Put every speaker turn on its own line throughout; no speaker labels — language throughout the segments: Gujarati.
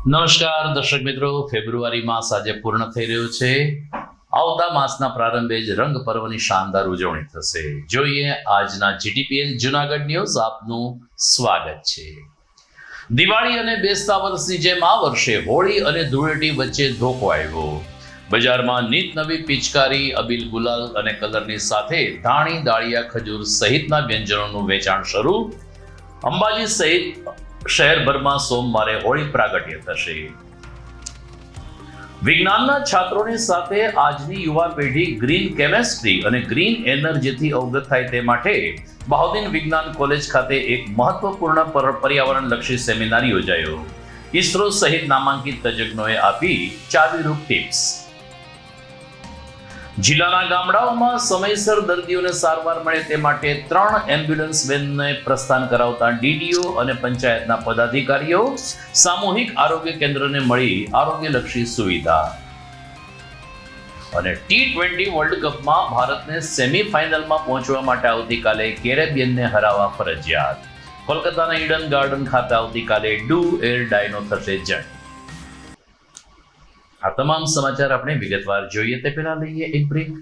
નમસ્કાર દર્શક મિત્રો, ફેબ્રુઆરી માસ આજે પૂર્ણ થઈ રહ્યો છે. આવતા માસના પ્રારંભે જ રંગ પર્વની શાનદાર ઉજવણી થશે. જોઈએ આજના જીટીપીએલ જુનાગઢ ન્યૂઝ. આપનું સ્વાગત છે. દિવાળી અને બેસતા વર્ષની જેમ આ વર્ષે હોળી અને ધૂળેટી વચ્ચે ધોકો આવ્યો. બજારમાં નીત નવી પિચકારી, અબીલ, ગુલાલ અને કલરની સાથે ધાણી, દાળિયા, ખજૂર સહિતના વ્યંજનોનું વેચાણ શરૂ. અંબાજી સહિત શહેરભરમાં સોમવારે હોળી પ્રાગટ્ય થશે. વિજ્ઞાનના છાત્રોની સાથે આજની યુવા પેઢી ગ્રીન કેમેસ્ટ્રી અને ગ્રીન એનર્જીથી અવગત થાય તે માટે બહાઉદ્દીન વિજ્ઞાન કોલેજ ખાતે એક મહત્વપૂર્ણ પર્યાવરણલક્ષી સેમિનાર યોજાયો. ઇસરો સહિત નામાંકિત તજજ્ઞોએ આપી ચાવીરૂપ ટિપ્સ. જિલ્લાના ગામડાઓમાં સમયસર દર્દીઓને સારવાર મળે તે માટે 3 એમ્બ્યુલન્સ વેનને પ્રસ્થાન કરાવતા ડીડીઓ અને પંચાયતના પદાધિકારીઓ સામૂહિક આરોગ્ય કેન્દ્રને મળી આરોગ્યલક્ષી સુવિધા. અને T20 વર્લ્ડ કપમાં ભારતને સેમીફાઇનલમાં પહોંચવા માટે આવતીકાલે કેરેબિયનને હરાવવા ફરજિયાત. કોલકાતાના ઈડન ગાર્ડન ખાતે આવતીકાલે ડુ એર ડાયનો થશે જંગ. આ તમામ સમાચાર આપણે વિગતવાર જોઈએ તે પહેલા લઈએ એક break.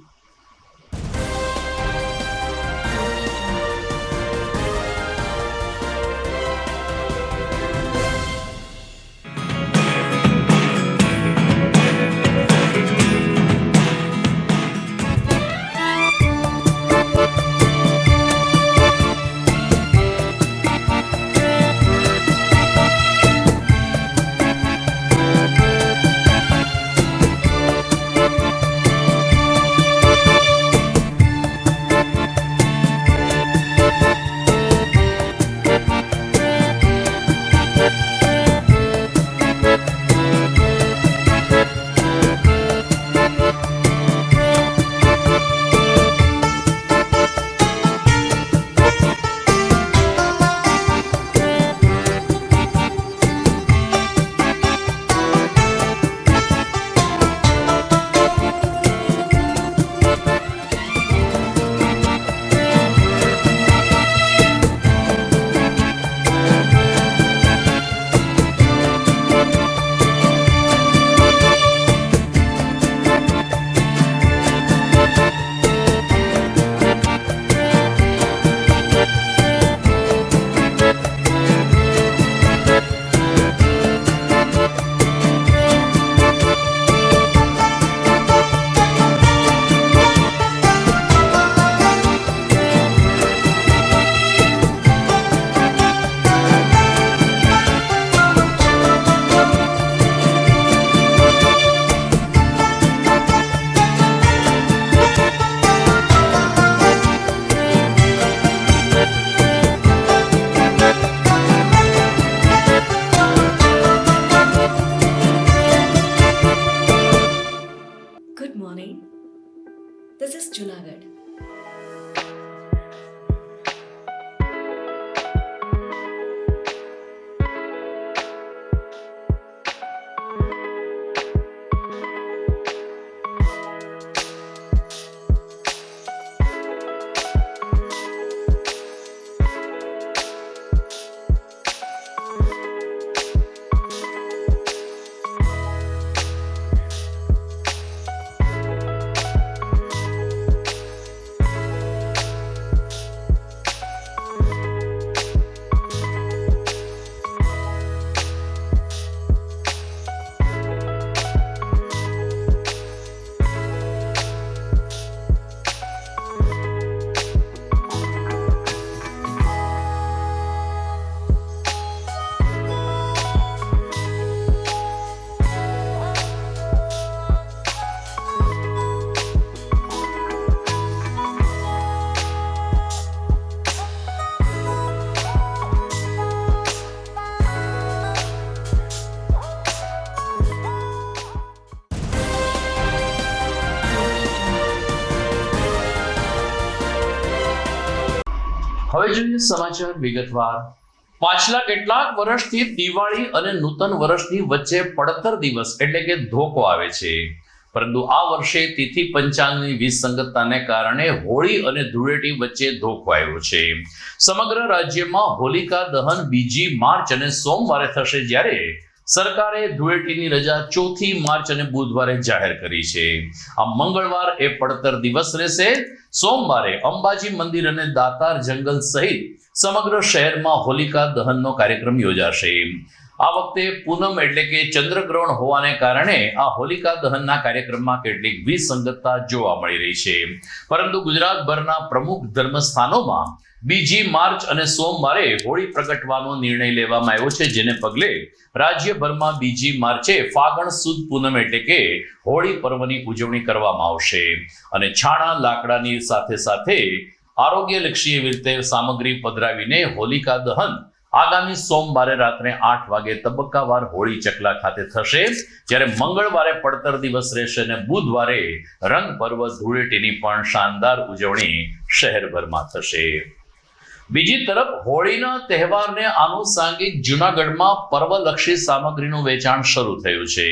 Good morning. This is Junagadh.
હવે જોઈએ સમાચાર વિગતવાર. પાછલા કેટલાક વર્ષથી દિવાળી અને નૂતન વર્ષની વચ્ચે પડતર દિવસ એટલે કે ધોકો આવે છે. પરંતુ આ વર્ષે તિથિ પંચાંગની વિસંગતતાને કારણે હોળી અને ધૂળેટી વચ્ચે ધોકો આવ્યો છે. સમગ્ર રાજ્યમાં હોલિકા દહન 2 માર્ચ અને સોમવારે થશે, જ્યારે સરકારે ધૂળેટીની રજા 4 માર્ચ અને બુધવારે જાહેર કરી છે. આ મંગળવાર એ પડતર દિવસ રહેશે. સોમવારે અંબાજી મંદિર અને દાતાર જંગલ સહિત સમગ્ર શહેરમાં હોલિકા દહનનો કાર્યક્રમ યોજાશે. આ વખતે પૂનમ એટલે કે ચંદ્રગ્રહણ હોવાને કારણે આ હોલિકા દહનના કાર્યક્રમમાં કેટલીક વિસંગતતા જોવા મળી રહી છે. પરંતુ ગુજરાતભરના પ્રમુખ ધર્મસ્થાનોમાં 2 માર્ચ અને સોમવારે હોળી પ્રગટવાનો નિર્ણય લેવામાં આવ્યો છે, જેને પગલે રાજ્યભરમાં 2 માર્ચે ફાગણ સુદ પૂનમ એટલે કે હોળી પર્વની ઉજવણી કરવામાં આવશે. અને છાણા લાકડાની સાથે સાથે આરોગ્યલક્ષી એવી રીતે સામગ્રી પધરાવીને હોલિકા દહન આગામી સોમવારે રાત્રે 8 વાગે તબક્કાવાર હોળી ચકલા ખાતે થશે. જ્યારે મંગળવારે પડતર દિવસ રહેશે અને બુધવારે રંગ પર્વ ધૂળેટીની પણ શાનદાર ઉજવણી શહેરભરમાં થશે. બીજી તરફ હોળીના તહેવારને આનુષાંગિક જૂનાગઢમાં પર્વલક્ષી સામગ્રીનું વેચાણ શરૂ થયું છે.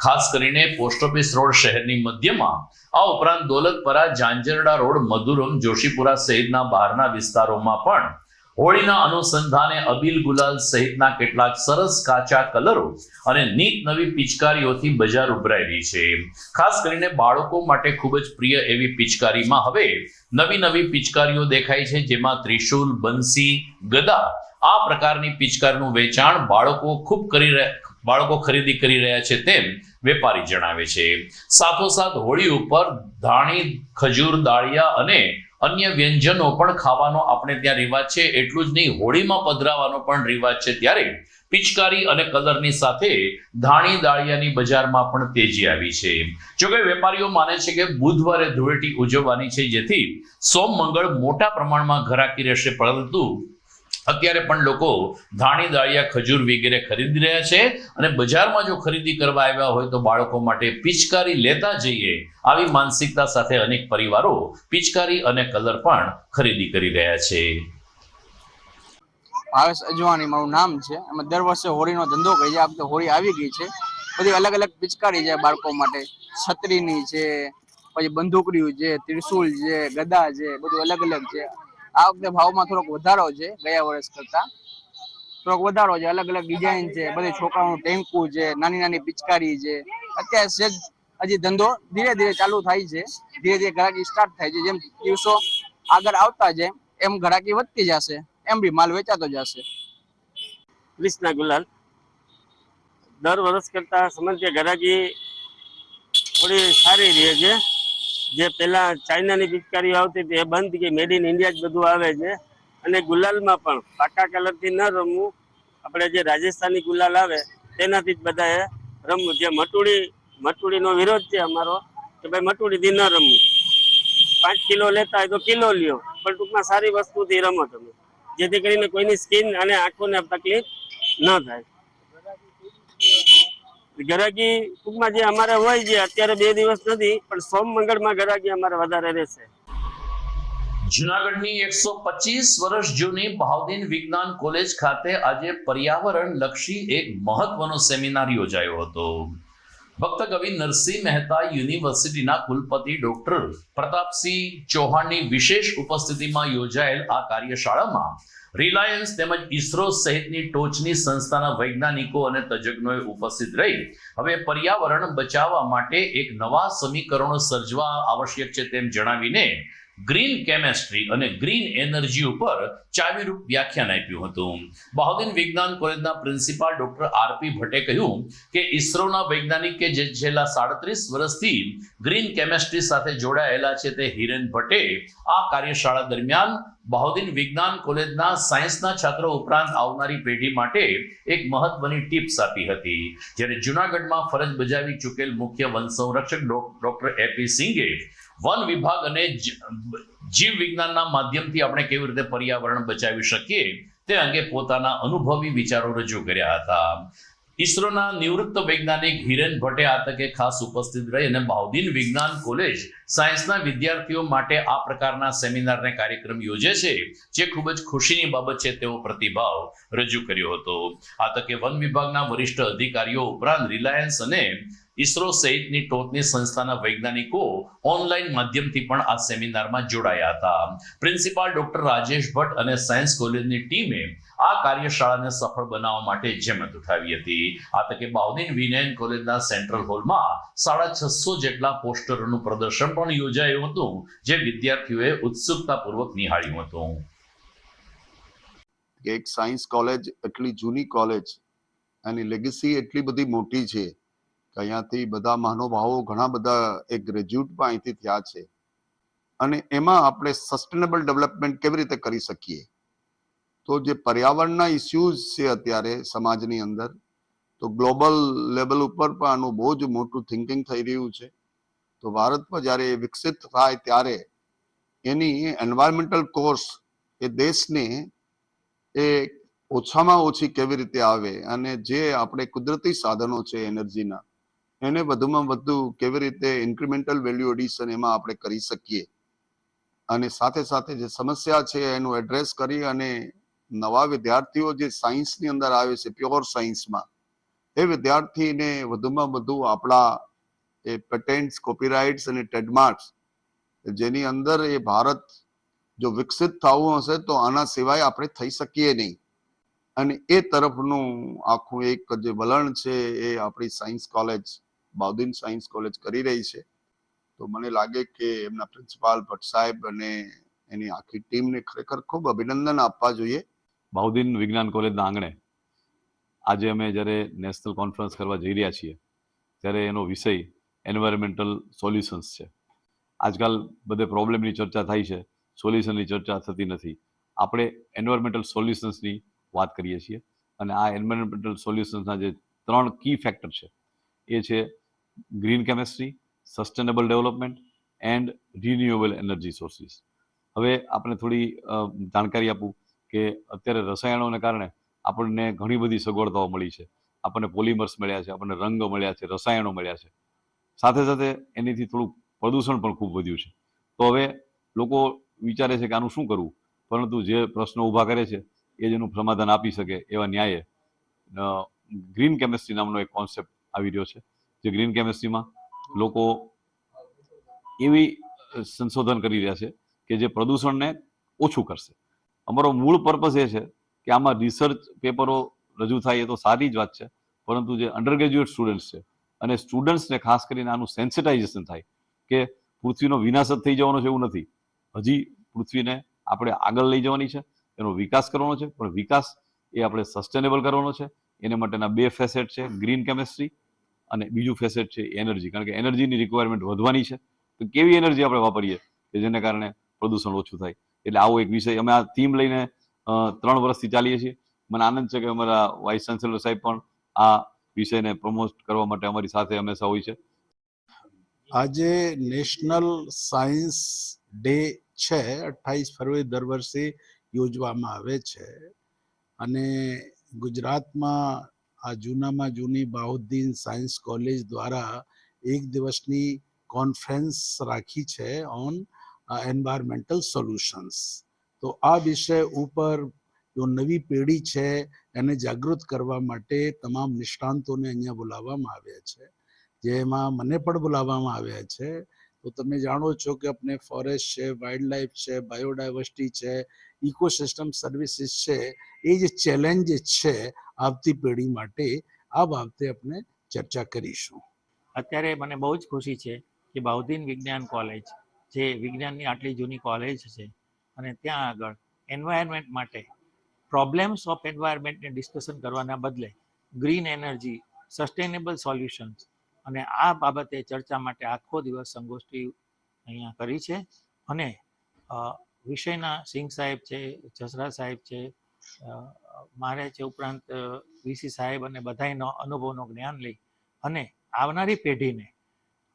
ખાસ કરીને પોસ્ટ ઓફિસ રોડ શહેરની મધ્યમાં, આ ઉપરાંત દોલતપરા, જાંજરડા રોડ, મધુરમ, જોશીપુરા સહિતના બહારના વિસ્તારોમાં પણ હોળીના અનુસંધાને અબીલ ગુલાલ સહિતના કેટલાક સરસ કાચા કલરો અને નીત નવી પિચકારીઓથી બજાર ઉભરાઈ રહી છે. ખાસ કરીને બાળકો માટે ખૂબ જ પ્રિય એવી પિચકારીમાં હવે નવી પિચકારીઓ દેખાય છે, જેમાં ત્રિશુલ, બંસી, ગદા આ પ્રકારની પિચકારીનું વેચાણ બાળકો ખરીદી કરી રહ્યા છે તેમ વેપારી જણાવે છે. સાથોસાથ હોળી ઉપર ધાણી, ખજૂર, દાળિયા અને અન્ય વ્યંજનો પણ ખાવાનો આપણે ત્યાં રિવાજ છે. એટલું જ નહીં, હોળીમાં પધરાવાનો પણ રિવાજ છે. ત્યારે પિચકારી અને કલરની સાથે ધાણી દાળિયાની બજારમાં પણ તેજી આવી છે. જોકે વેપારીઓ માને છે કે બુધવારે ધૂળેટી ઉજવવાની છે, જેથી સોમ મંગળ મોટા પ્રમાણમાં ઘરાકી રહેશે. પરંતુ અત્યારે પણ લોકો ધાણી દાળિયા, ખજૂર વગેરે ખરીદી રહ્યા છે. અને બજારમાં જો ખરીદી કરવા આવ્યા હોય તો બાળકો માટે પિચકારી લેતા જઈએ આવી માનસિકતા સાથે અનેક પરિવારો પિચકારી અને કલર પણ ખરીદી કરી રહ્યા છે.
ભાવેશ અજવાણી મારું નામ છે. અમે દર વર્ષે હોળીનો ધંધો કરીએ છીએ. આ વખતે હોળી આવી ગઈ છે. બધી અલગ અલગ પિચકારી છે બાળકો માટે. છત્રીની છે, પછી બંદૂકડીઓ છે, ત્રિશુલ છે, ગદા છે, બધું અલગ અલગ છે. આ વખતે ભાવમાં થોડોક વધારો છે ગયા વર્ષ કરતા. થોડોક વધારો છે. અલગ અલગ ડિઝાઇન છે. બધી છોકરાઓનું ટેન્કુ છે, નાની પિચકારી છે. અત્યારે સેજ હજી ધંધો ધીરે ધીરે ચાલુ થાય છે. ધીરે ધીરે ગ્રાહકી સ્ટાર્ટ થાય છે. જેમ દિવસો આગળ આવતા જાય એમ ગ્રાહકી વધતી જશે, એમ બી માલ વેચાતો જશે.
કૃષ્ણા ગુલાલ. દર વર્ષ કરતા સમજ્ય ગ્રાહકી થોડી સારી રહે છે. જે પેલા ચાઇનાની પિચકારીઓ આવતી હતી એ બંધ થઈ ગઈ. મેડ ઇન ઇન્ડિયા જ બધું આવે છે. અને ગુલાલમાં પણ પાકા કલરથી ન રમવું, આપણે જે રાજસ્થાની ગુલાલ આવે તેનાથી જ બધાએ રમવું. જે મટુડીનો વિરોધ છે અમારો કે ભાઈ મટુડીથી ન રમવું. 5 કિલો લેતા હોય તો કિલો લ્યો, પણ ટૂંકમાં સારી વસ્તુથી રમો તમે, જેથી કરીને કોઈની સ્કિન અને આંખોને તકલીફ ન થાય. ગ્રાહકી ટૂંકમાં જે અમારે હોય છે અત્યારે 2 દિવસ નથી, પણ સોમ મંગળમાં ગ્રાહકી અમારે વધારે રહેશે.
જૂનાગઢની 125 વર્ષ જૂની બહાઉદ્દીન વિજ્ઞાન કોલેજ ખાતે આજે પર્યાવરણ લક્ષી એક મહત્વનો સેમિનાર યોજાયો હતો. ભક્ત કવિ નરસિંહ મહેતા યુનિવર્સિટીના કુલપતિ ડોક્ટર પ્રતાપસિંહ ચૌહાણની વિશેષ ઉપસ્થિતિમાં યોજાયેલ આ કાર્યશાળામાં રિલાયન્સ તેમજ ઇસરો સહિતની ટોચની સંસ્થાના વૈજ્ઞાનિકો અને તજજ્ઞોએ ઉપસ્થિત રહી હવે પર્યાવરણ બચાવવા માટે એક નવા સમીકરણો સર્જવા આવશ્યક છે તેમ જણાવીને ગ્રીન કેમેસ્ટ્રી અને ગ્રીન એનર્જી ઉપર ચાવીરૂપ વ્યાખ્યાન આપ્યું હતું. બહાઉદ્દીન વિજ્ઞાન કોલેજના પ્રિન્સિપાલ ડોક્ટર આરપી ભટ્ટે કહ્યું કે ઇસરોના વૈજ્ઞાનિક કે જે છેલ્લા 37 વર્ષથી ગ્રીન કેમેસ્ટ્રી સાથે જોડાયેલા છે તે હિરેન ભટ્ટે આ કાર્યશાળા દરમિયાન બહાઉદ્દીન વિજ્ઞાન કોલેજના સાયન્સના છાત્રો ઉપરાંત આવનારી પેઢી માટે એક મહત્વની ટિપ્સ આપી હતી. જ્યારે જૂનાગઢમાં ફરજ બજાવી ચૂકેલ મુખ્ય વન સંરક્ષક ડોક્ટર એપી સિંઘે વન વિભાગ અને જીવ વિજ્ઞાનના માધ્યમથી આપણે કેવી રીતે પર્યાવરણ બચાવી શકીએ તે અંગે પોતાના અનુભવી વિચારો રજૂ કર્યા હતા. ઇસરોના નિવૃત્ત વૈજ્ઞાનિક હિરેન ભટ્ટે આ તકે ખાસ ઉપસ્થિત રહી અને બહાઉદ્દીન વિજ્ઞાન કોલેજ સાયન્સના વિદ્યાર્થીઓ માટે આ પ્રકારના સેમિનારને કાર્યક્રમ યોજે છે જે ખૂબ જ ખુશીની બાબત છે તેવો પ્રતિભાવ રજૂ કર્યો હતો. આ તકે વન વિભાગના વરિષ્ઠ અધિકારીઓ ઉપરાંત રિલાયન્સ અને ઇસરો સહિતની ટોચની સંસ્થાના વૈજ્ઞાનિકો ઓનલાઈન માધ્યમથી પણ આ સેમિનારમાં જોડાયા હતા. પ્રિન્સિપાલ ડોક્ટર રાજેશ ભટ્ટ અને સાયન્સ કોલેજની ટીમે આ કાર્યશાળાને સફળ બનાવવા માટે જહેમત ઉઠાવી હતી. આ તકે બાઉદીન વિજ્ઞાન કોલેજના સેન્ટ્રલ હોલમાં 650 જેટલા પોસ્ટરોનું પ્રદર્શન પણ યોજાયું હતું, જે વિદ્યાર્થીઓએ ઉત્સુકતાપૂર્વક નિહાળ્યું હતું.
એક સાયન્સ કોલેજ એટલી જૂની કોલેજ, એની લેગેસી એટલી બધી મોટી છે કે અહીંયાથી બધા મહાનુભાવો ઘણા બધા એક ગ્રેજ્યુએટ પણ અહીંથી થયા છે. અને એમાં આપણે સસ્ટેનેબલ ડેવલપમેન્ટ કેવી રીતે કરી શકીએ, તો જે પર્યાવરણના ઇસ્યુઝ છે અત્યારે સમાજની અંદર, તો ગ્લોબલ લેવલ ઉપર પણ આનું બહુ જ મોટું થિંકિંગ થઈ રહ્યું છે. તો ભારતમાં જ્યારે એ વિકસિત થાય ત્યારે એની એન્વાયરમેન્ટલ કોર્સ એ દેશને એ ઓછામાં ઓછી કેવી રીતે આવે અને જે આપણે કુદરતી સાધનો છે એનર્જીના, એને વધુમાં વધુ કેવી રીતે ઇન્ક્રીમેન્ટલ વેલ્યુ એડિશન એમાં આપણે કરી શકીએ, અને સાથે સાથે જે સમસ્યા છે એનું એડ્રેસ કરી અને નવા વિદ્યાર્થીઓ જે સાયન્સની અંદર આવે છે, પ્યોર સાયન્સમાં, એ વિદ્યાર્થીને વધુમાં વધુ આપણા એ પેટેન્ટ્સ, કોપીરાઇટ્સ અને ટ્રેડમાર્ક્સ જેની અંદર એ ભારત જો વિકસિત થવું હશે તો આના સિવાય આપણે થઈ શકીએ નહીં. અને એ તરફનું આખું એક જે વલણ છે એ આપણી science college, Bahauddin science college કરી રહી છે. તો મને લાગે કે એમના પ્રિન્સિપાલ ભટ્ટ સાહેબ અને એની આખી ટીમને ખરેખર ખૂબ અભિનંદન આપવા જોઈએ.
બાઉદીન વિજ્ઞાન કોલેજના આંગણે આજે અમે જ્યારે નેશનલ કોન્ફરન્સ કરવા જઈ રહ્યા છીએ, ત્યારે એનો વિષય એન્વાયરમેન્ટલ સોલ્યુશન્સ છે. આજકાલ બધે પ્રોબ્લેમની ચર્ચા થાય છે, સોલ્યુશનની ચર્ચા થતી નથી. આપણે એન્વાયરમેન્ટલ સોલ્યુશન્સની વાત કરીએ છીએ. અને આ એન્વાયરમેન્ટલ સોલ્યુશન્સના જે 3 કી ફેક્ટર છે એ છે green chemistry, sustainable development and renewable energy sources. હવે આપણે થોડી જાણકારી આપું કે અત્યારે રસાયણોને કારણે આપણને ઘણી બધી સગવડતાઓ મળી છે. આપણને પોલિમર્સ મળ્યા છે, આપણને રંગ મળ્યા છે, રસાયણો મળ્યા છે. સાથે સાથે એનીથી થોડું પ્રદૂષણ પણ ખૂબ વધ્યું છે. તો હવે લોકો વિચારે છે કે આનું શું કરવું, પરંતુ જે પ્રશ્નો ઊભા કરે છે એ જ એનું સમાધાન આપી શકે એવા ન્યાયે ગ્રીન કેમેસ્ટ્રી નામનો એક કોન્સેપ્ટ આવી રહ્યો છે. જે ગ્રીન કેમેસ્ટ્રીમાં લોકો એવી સંશોધન કરી રહ્યા છે કે જે પ્રદૂષણને ઓછું કરશે. અમારો મૂળ પર્પસ એ છે કે આમાં રિસર્ચ પેપરો રજૂ થાય એ તો સારી જ વાત છે, પરંતુ જે અંડર ગ્રેજ્યુએટ સ્ટુડન્ટ્સ છે અને સ્ટુડન્ટ્સને ખાસ કરીને આનું સેન્સિટાઇઝેશન થાય કે પૃથ્વીનો વિનાશ જ થઈ જવાનો છે એવું નથી. હજી પૃથ્વીને આપણે આગળ લઈ જવાની છે, એનો વિકાસ કરવાનો છે, પણ વિકાસ એ આપણે સસ્ટેનેબલ કરવાનો છે. એને માટેના 2 ફેસેટ છે, ગ્રીન કેમેસ્ટ્રી અને બીજું ફેસેટ છે એનર્જી. કારણ કે એનર્જીની રિક્વાયરમેન્ટ વધવાની છે, તો કેવી એનર્જી આપણે વાપરીએ કે જેને કારણે પ્રદૂષણ ઓછું થાય. એટલે આવો એક વિષય અમે આ થીમ લઈને 3 વર્ષથી ચાલીએ છીએ. મને આનંદ છે કે અમારા વાઇસ ચાન્સેલર સાહેબ પણ આ વિષયને પ્રમોટ કરવા માટે અમારી સાથે હંમેશા હોય છે.
આજે નેશનલ સાયન્સ ડે છે, 28 ફરવરી દર વર્ષે યોજવામાં આવે છે. અને ગુજરાતમાં આ જૂનામાં જૂની બાઉદીન સાયન્સ કોલેજ દ્વારા એક દિવસની કોન્ફરન્સ રાખી છે ઓન એન્વાયરમેન્ટલ સોલ્યુશન્સ. તો આ વિષય ઉપર જો નવી પેઢી છે એને જાગૃત કરવા માટે તમામ નિષ્ણાંતોને અહીંયા બોલાવવામાં આવ્યા છે, જેમાં મને પણ બોલાવવામાં આવ્યા છે. તો તમે જાણો છો કે આપણે ફોરેસ્ટ છે, વાઇલ્ડ લાઈફ છે, બાયોડાયવર્સિટી છે, ઇકોસિસ્ટમ સર્વિસીસ છે, એ જે ચેલેન્જ છે આવતી પેઢી માટે, આ બાબતે આપણે ચર્ચા કરીશું.
અત્યારે મને બહુ જ ખુશી છે કે બાઉદીન વિજ્ઞાન કોલેજ, જે વિજ્ઞાનની આટલી જૂની કોલેજ છે, અને ત્યાં આગળ એન્વાયરમેન્ટ માટે પ્રોબ્લેમ્સ ઓફ એન્વાયરમેન્ટને ડિસ્કશન કરવાના બદલે ગ્રીન એનર્જી, સસ્ટેનેબલ સોલ્યુશન્સ અને આ બાબતે ચર્ચા માટે આખો દિવસ સંગોષ્ઠી અહીંયા કરી છે. અને વિષયના સિંઘ સાહેબ છે, જસરા સાહેબ છે, મારે છે, ઉપરાંત વીસી સાહેબ અને બધાનો અનુભવનો જ્ઞાન લઈ અને આવનારી પેઢીને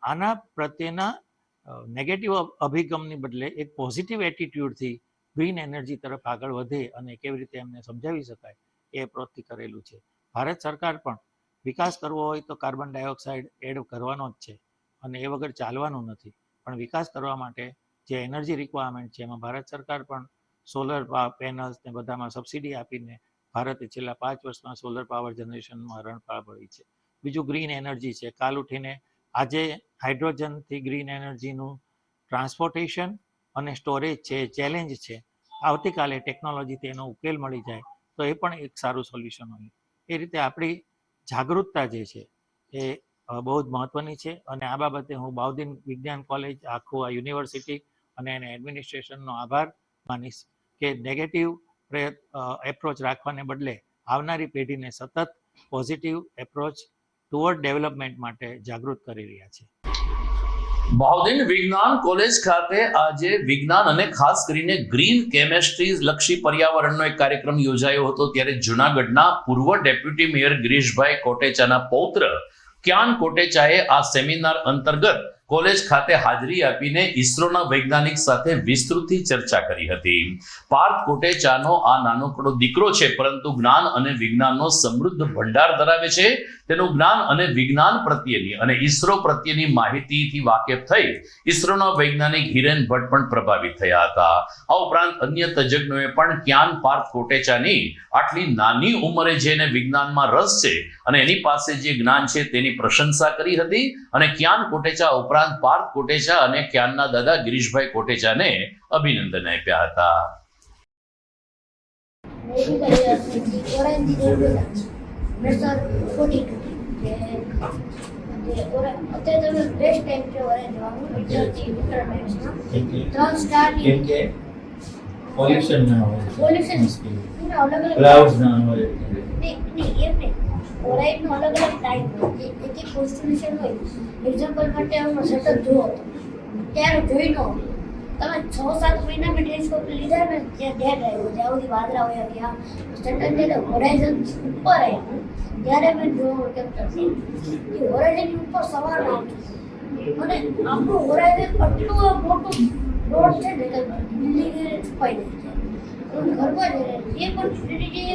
આના પ્રત્યેના નેગેટિવ અભિગમની બદલે એક પોઝિટિવ એટીટ્યુડથી ગ્રીન એનર્જી તરફ આગળ વધે અને કેવી રીતે એમને સમજાવી શકાય એ પ્રવૃત્તિ કરેલું છે. ભારત સરકાર પણ વિકાસ કરવો હોય તો કાર્બન ડાયોક્સાઇડ એડ કરવાનો જ છે અને એ વગર ચાલવાનું નથી. પણ વિકાસ કરવા માટે જે એનર્જી રિક્વાયરમેન્ટ છે એમાં ભારત સરકાર પણ સોલર પેનલ્સ ને બધામાં સબસિડી આપીને ભારતે છેલ્લા 5 વર્ષમાં સોલર પાવર જનરેશનમાં રણપાળ ભરી છે. બીજું ગ્રીન એનર્જી છે. કાલ ઉઠીને આજે હાઇડ્રોજનથી ગ્રીન એનર્જીનું ટ્રાન્સપોર્ટેશન અને સ્ટોરેજ છે, ચેલેન્જ છે. આવતીકાલે ટેકનોલોજીથી એનો ઉકેલ મળી જાય તો એ પણ એક સારું સોલ્યુશન હોય. એ રીતે આપણી જાગૃતતા જે છે એ બહુ જ મહત્વની છે. અને આ બાબતે હું બાઉદીન વિજ્ઞાન કોલેજ, આખું આ યુનિવર્સિટી અને એને એડમિનિસ્ટ્રેશનનો આભાર માનીશ કે નેગેટિવ એપ્રોચ રાખવાને બદલે આવનારી પેઢીને સતત પોઝિટિવ એપ્રોચ ટુવર્ડ ડેવલપમેન્ટ માટે જાગૃત કરી રહ્યા છે.
બાઉદીન વિજ્ઞાન કોલેજ ખાતે આજે વિજ્ઞાન અને ખાસ કરીને ગ્રીન કેમેસ્ટ્રી લક્ષી પર્યાવરણનો એક કાર્યક્રમ યોજાયો હતો. ત્યારે જૂનાગઢના પૂર્વ ડેપ્યુટી મેયર ગિરીશભાઈ કોટેચાના પૌત્ર ક્યાન કોટેચાએ આ સેમિનાર અંતર્ગત કોલેજ ખાતે હાજરી આપીને ઈસરોના વૈજ્ઞાનિક સાથે વિસ્તૃતથી ચર્ચા કરી હતી. પાર્થ કોટેચાનો આ નાનકડો દીકરો છે, પરંતુ જ્ઞાન અને વિજ્ઞાનનો સમૃદ્ધ ભંડાર ધરાવે છે. તેનું જ્ઞાન અને વિજ્ઞાન પ્રત્યેની અને ઈસરો પ્રત્યેની માહિતીથી વાકેફ થઈ ઈસરોના વૈજ્ઞાનિક હિરેન ભટ્ટ પણ પ્રભાવિત થયા હતા. આ ઉપરાંત અન્ય તજજ્ઞોએ પણ ક્યાન પાર્થ કોટેચાની આટલી નાની ઉંમરે જેને વિજ્ઞાનમાં રસ છે અને એની પાસે જે જ્ઞાન છે તેની પ્રશંસા કરી હતી. અને ક્યાન કોટેચા ઉપરાંત પાર્થ કોટેચા અને ક્યાનના દાદા ગિરીશભાઈ કોટેચાને અભિનંદન આપ્યા હતા.
Mr. 42 અત્યારે તમે બેસ્ટ ટાઈમ છે ઓરેન્જ જવાનું વિદ્યાર્થી ઇન્ટરનેટમાં 3 સ્ટાર
કેમ કે પોલ્યુશન ના હોય,
પોલ્યુશન અલગ અલગ
ક્લાઉડ્સ ના હોય.
ઓરેન્જનો અલગ અલગ ટાઈમ હોય, એક એક કોન્સ્ટિટ્યુશન હોય. એક્ઝામ્પલ માટે હું સતત જુઓ ત્યારે જોઈ નો તમે 6-7 મહિનામાં ટેલિસ્કોપ લીધા ને ત્યાં ડેટ આવ્યો, જ્યાં સુધી વાદળા હોય ત્યાં સટન જે હોરાઇઝન ઉપર આવ્યું ત્યારે મેં જોયું કેપ્ચર એ હોરાઇઝનની ઉપર સવારમાં આવતું અને આપણું હોરાઇઝન એટલું મોટું રોડ છે ને કે બિલ્ડિંગ છુપાઈ જાય છે. ઘરમાં જઈને એ પણ જે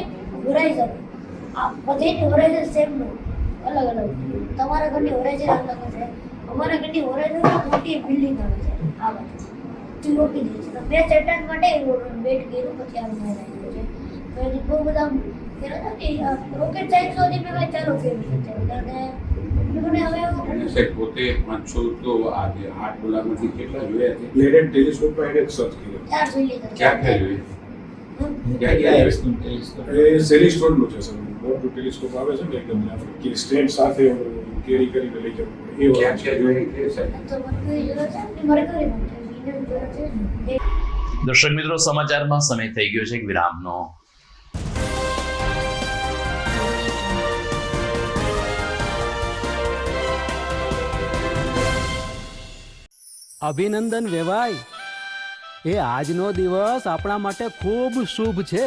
હોરાઇઝન આ બધાની હોરાઇઝન સેમ નો અલગ અલગ. તમારા ઘરની હોરાઇઝન અલગ છે, અમારા ઘરની હોરાઇઝન મોટી બિલ્ડિંગ આવે છે. આ બધું રોકી દે છે. મેં સેટન માટે વેટ કર્યું, પછી આ મેં આવ્યું છે. તો એની બહુ બધા રોકેટ સાયન્સ સુધી મેં ચાલુ કર્યું છે. અને મને હવે
પોતે 500 તો આજે 8 ડોલરમાંથી કેટલા જોયા છે?
લેડન ટેલિસ્કોપ પર એને સર્ચ કર્યો.
4 જોઈ લીધા.
ક્યાં જોયું?
એ સેલિસ્ટોનનું છે સર, મોટું ટેલિસ્કોપ આવે છે ને એકદમ કે સ્ટેન્ડ સાથે કેરી કરીને લઈ જવું પડે. એ
ક્યાં જોયું છે સાહેબ?
તો મરકરી જોયો છે ને, મરકરી માટે વિનર જોયો છે.
દર્શક મિત્રો, સમાચારમાં સમય થઈ ગયો છે એક વિરામનો.
અભિનંદન વેવાઈ, એ આજનો દિવસ આપણા માટે ખૂબ શુભ છે,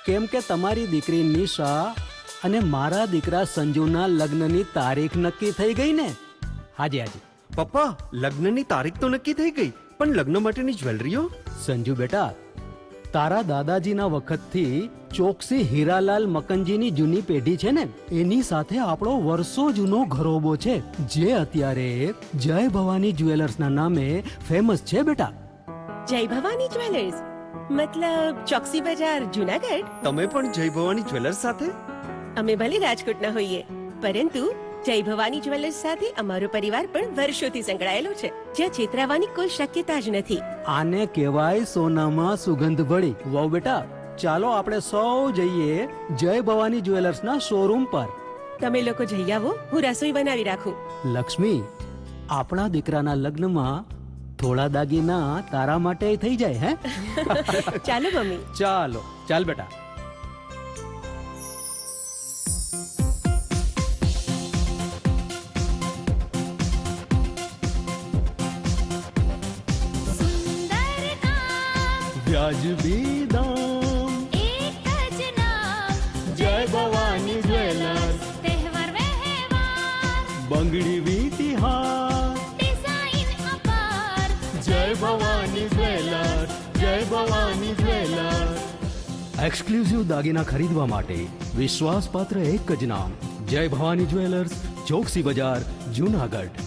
કેમ કે તમારી દીકરી નિશા અને મારા દીકરા સંજુના લગ્નની તારીખ નક્કી થઈ ગઈ ને. હાજી હાજી
પપ્પા, લગ્નની તારીખ તો નક્કી થઈ ગઈ, પણ લગ્ન માટેની જ્વેલરીઓ?
સંજુ બેટા, તારા દાદાજીના વખતથી ચોકસી હીરાલાલ મકનજીની જૂની પેઢી છે ને, એની સાથે આપણો વર્ષો જૂનો ઘરોબો છે, જે અત્યારે જય ભવાની જ્વેલર્સના નામે ફેમસ છે બેટા.
જય ભવાની જ્વેલર્સ મતલબ ચોકસી બજાર, જુનાગઢ?
તમે પણ જય ભવાની જ્વેલર્સ સાથે?
અમે ભલે રાજકોટના હોઈએ, પરંતુ જય ભવાની જ્વેલર્સ સાથે અમારો પરિવાર પણ વર્ષોથી સંકળાયેલો છે, જ્યાં છેતરાવાની કોઈ શક્યતા જ નથી.
આને કહેવાય સોનામાં સુગંધ ભળી. વહુ બેટા, ચાલો આપણે સૌ જઈએ જય ભવાની જ્વેલર્સના શોરૂમ પર.
તમે લોકો જઈ આવો, હું રસોઈ બનાવી રાખું.
લક્ષ્મી, આપણા દીકરાના લગ્નમાં થોડા દાગીના તારા માટે થઈ જાય. હે
ચાલો મમ્મી.
ચાલો ચાલ બેટા. વ્યાજબી દામ,
એક જ નામ,
જય ભવાની જ્વેલર્સ.
તહેવાર વ્યવહાર,
બંગડી વીટી હાર,
ડિઝાઇન અપાર,
જય ભવાની જ્વેલર્સ, જય ભવાની જ્વેલર્સ. એક્સક્લુઝિવ દાગીના ખરીદવા માટે વિશ્વાસપાત્ર એક જ નામ, જય ભવાની જ્વેલર્સ, ચોકસી બજાર, જુનાગઢ.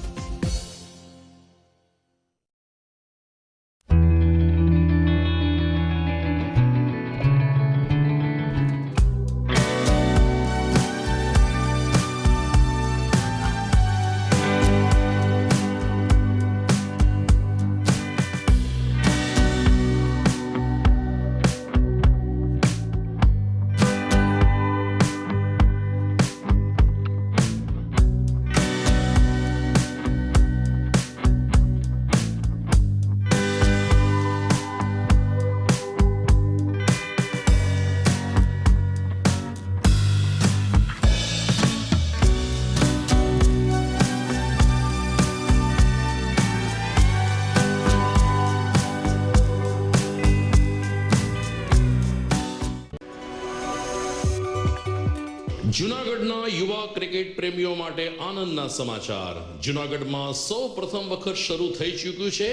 જૂનાગઢના યુવા ક્રિકેટ પ્રેમીઓ માટે આનંદના સમાચાર. જૂનાગઢમાં સૌ પ્રથમ વખત શરૂ થઈ ચૂક્યું છે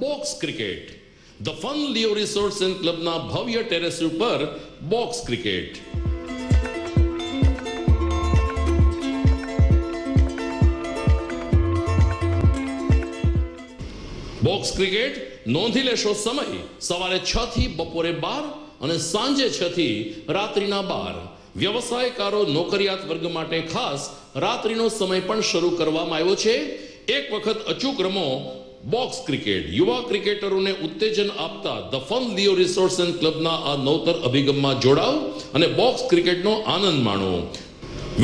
box cricket. The Fun Leo Resorts and ક્લબના ભવ્ય ટેરેસ ઉપર બોક્સ ક્રિકેટ. બોક્સ ક્રિકેટ નોંધી લેશો સમય સવારે 6 થી બપોરે 12 અને સાંજે 6 થી રાત્રિના 12. વ્યવસાયકારો નોકરિયાત વર્ગ માટે ખાસ રાત્રિનો સમય પણ શરૂ કરવામાં આવ્યો છે. એક વખત અચૂક રમો બોક્સ ક્રિકેટ. યુવા ક્રિકેટરોને ઉત્તેજન આપતા the Fun Leo Resorts and ક્લબના આ નવતર અભિગમમાં જોડાઓ અને બોક્સ ક્રિકેટનો આનંદ માણો.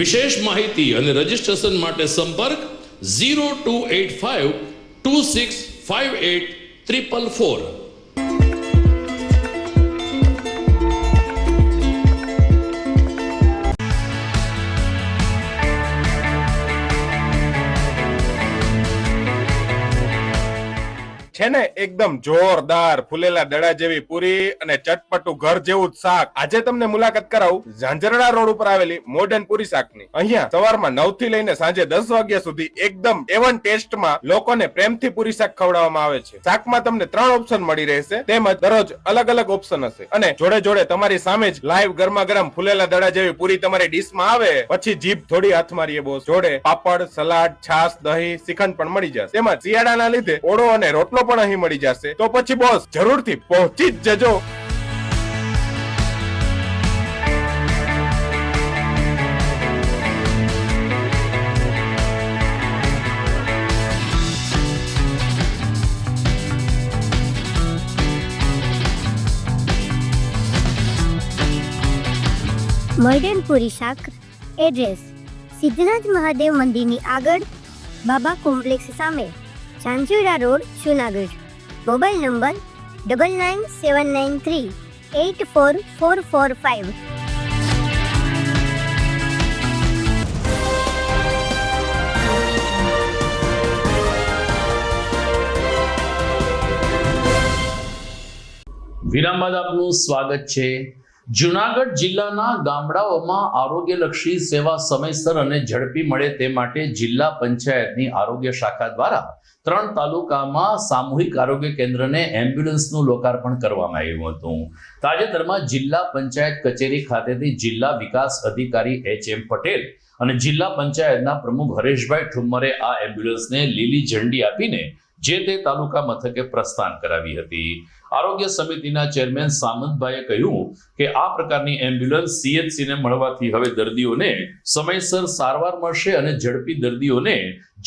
વિશેષ માહિતી અને રજીસ્ટ્રેશન માટે સંપર્ક 0285 2658 444.
છે ને એકદમ જોરદાર ફૂલેલા દડા જેવી પૂરી અને ચટપટું ઘર જેવું જ શાક. આજે તમને મુલાકાત કરાવું ઝાંઝરડા રોડ ઉપર આવેલી મોડર્ન પૂરી શાકની. અહીંયા સવારમાં 9 થી લઈને સાંજે 10 વાગ્યા સુધી એકદમ એવન ટેસ્ટમાં લોકોને પ્રેમથી પૂરી શાક ખવડાવવામાં આવે છે. શાકમાં તમને 3 ઓપ્શન મળી રહેશે, તેમજ દરરોજ અલગ અલગ ઓપ્શન હશે અને જોડે જોડે તમારી સામે જ લાઈવ ગરમા ગરમ ફૂલેલા દડા જેવી પૂરી તમારી ડીશમાં આવે પછી જીભ થોડી હાથ મારીએ બોસ. જોડે પાપડ, સલાડ, છાશ, દહીં, શ્રીખંડ પણ મળી જશે. તેમજ શિયાળાના લીધે ઓળો અને રોટલો પણ અહીં મળી જશે. તો પછી બોસ જરૂરથી પહોંચી જ જજો.
મોડર્ન પૂરી શાક. એડ્રેસ સિદ્ધનાથ મહાદેવ મંદિરની આગળ, બાબા કોમ્પ્લેક્સ સામે, Zanzarda road, Junagadh. Mobile number 9979384445.
વિરામ બાદ આપનું સ્વાગત છે. જૂનાગઢ જિલ્લાના ગામડાઓમાં આરોગ્યલક્ષી સેવા સમયસર અને ઝડપી મળે તે માટે જિલ્લા પંચાયતની આરોગ્ય શાખા દ્વારા 3 તાલુકામાં સામૂહિક આરોગ્ય કેન્દ્રને એમ્બ્યુલન્સનું લોકાર્પણ કરવામાં આવ્યું હતું. તાજેતરમાં જિલ્લા પંચાયત કચેરી ખાતેથી જિલ્લા વિકાસ અધિકારી HM પટેલ અને જિલ્લા પંચાયતના પ્રમુખ હરેશભાઈ ઠુમ્મરે આ એમ્બ્યુલન્સને લીલી ઝંડી આપીને જે તે તાલુકા મથકે પ્રસ્થાન કરાવી હતી. આરોગ્ય સમિતિના ચેરમેન સામંતભાઈએ કહ્યું કે આ પ્રકારની એમ્બ્યુલન્સ CHC ને મળવાથી હવે દર્દીઓને સમયસર સારવાર મળશે અને ઝડપી દર્દીઓને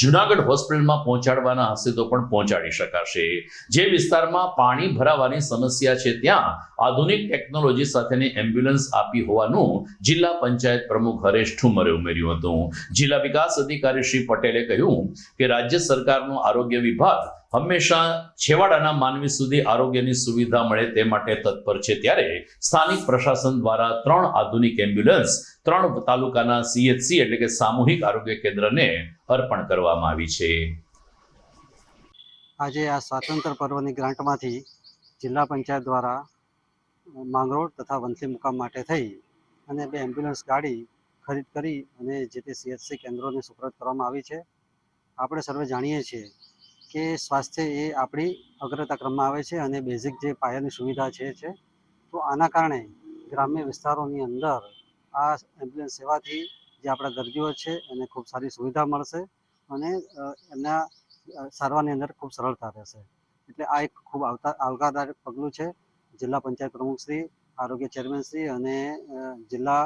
જૂનાગઢ હોસ્પિટલમાં પહોંચાડવાના હશે તો પણ પહોંચાડી શકાશે. જે વિસ્તારમાં પાણી ભરાવાની સમસ્યા છે ત્યાં આધુનિક ટેકનોલોજી સાથેની એમ્બ્યુલન્સ આપી હોવાનું જિલ્લા પંચાયત પ્રમુખ હરેશ ઠુમ્મરે ઉમેર્યું હતું. જિલ્લા વિકાસ અધિકારી શ્રી પટેલે કહ્યું કે રાજ્ય સરકારનો આરોગ્ય વિભાગ હંમેશા છેવાડાના માનવી સુધી આરોગ્યની સુવિધા મળે તે માટે તત્પર છે. ત્યારે સ્થાનિક પ્રશાસન દ્વારા 3 આધુનિક એમ્બ્યુલન્સ 3 તાલુકાના CHC એટલે કે સામૂહિક આરોગ્ય કેન્દ્રને અર્પણ કરવામાં આવી છે.
આજે આ સ્વાતંત્ર્ય પર્વની ગ્રાન્ટમાંથી જિલ્લા પંચાયત દ્વારા માંગરોળ તથા વંથલી મુકામ માટે થઈ અને 2 એમ્બ્યુલન્સ ગાડી ખરીદ કરી અને જે તે CHC કેન્દ્રોને સુપ્રત કરવામાં આવી છે. આપણે સર્વે જાણીએ છીએ કે સ્વાસ્થ્ય એ આપણી અગ્રતા ક્રમમાં આવે છે અને બેઝિક જે પાયાની સુવિધા છે. તો આના કારણે ગ્રામ્ય વિસ્તારોની અંદર આ એમ્બ્યુલન્સ સેવાથી જે આપણા દર્દીઓ છે એને ખૂબ સારી સુવિધા મળશે અને એમના સારવારની અંદર ખૂબ સરળતા રહેશે. એટલે આ એક ખૂબ આવકારદાયક પગલું છે. જિલ્લા પંચાયત પ્રમુખશ્રી, આરોગ્ય ચેરમેનશ્રી અને જિલ્લા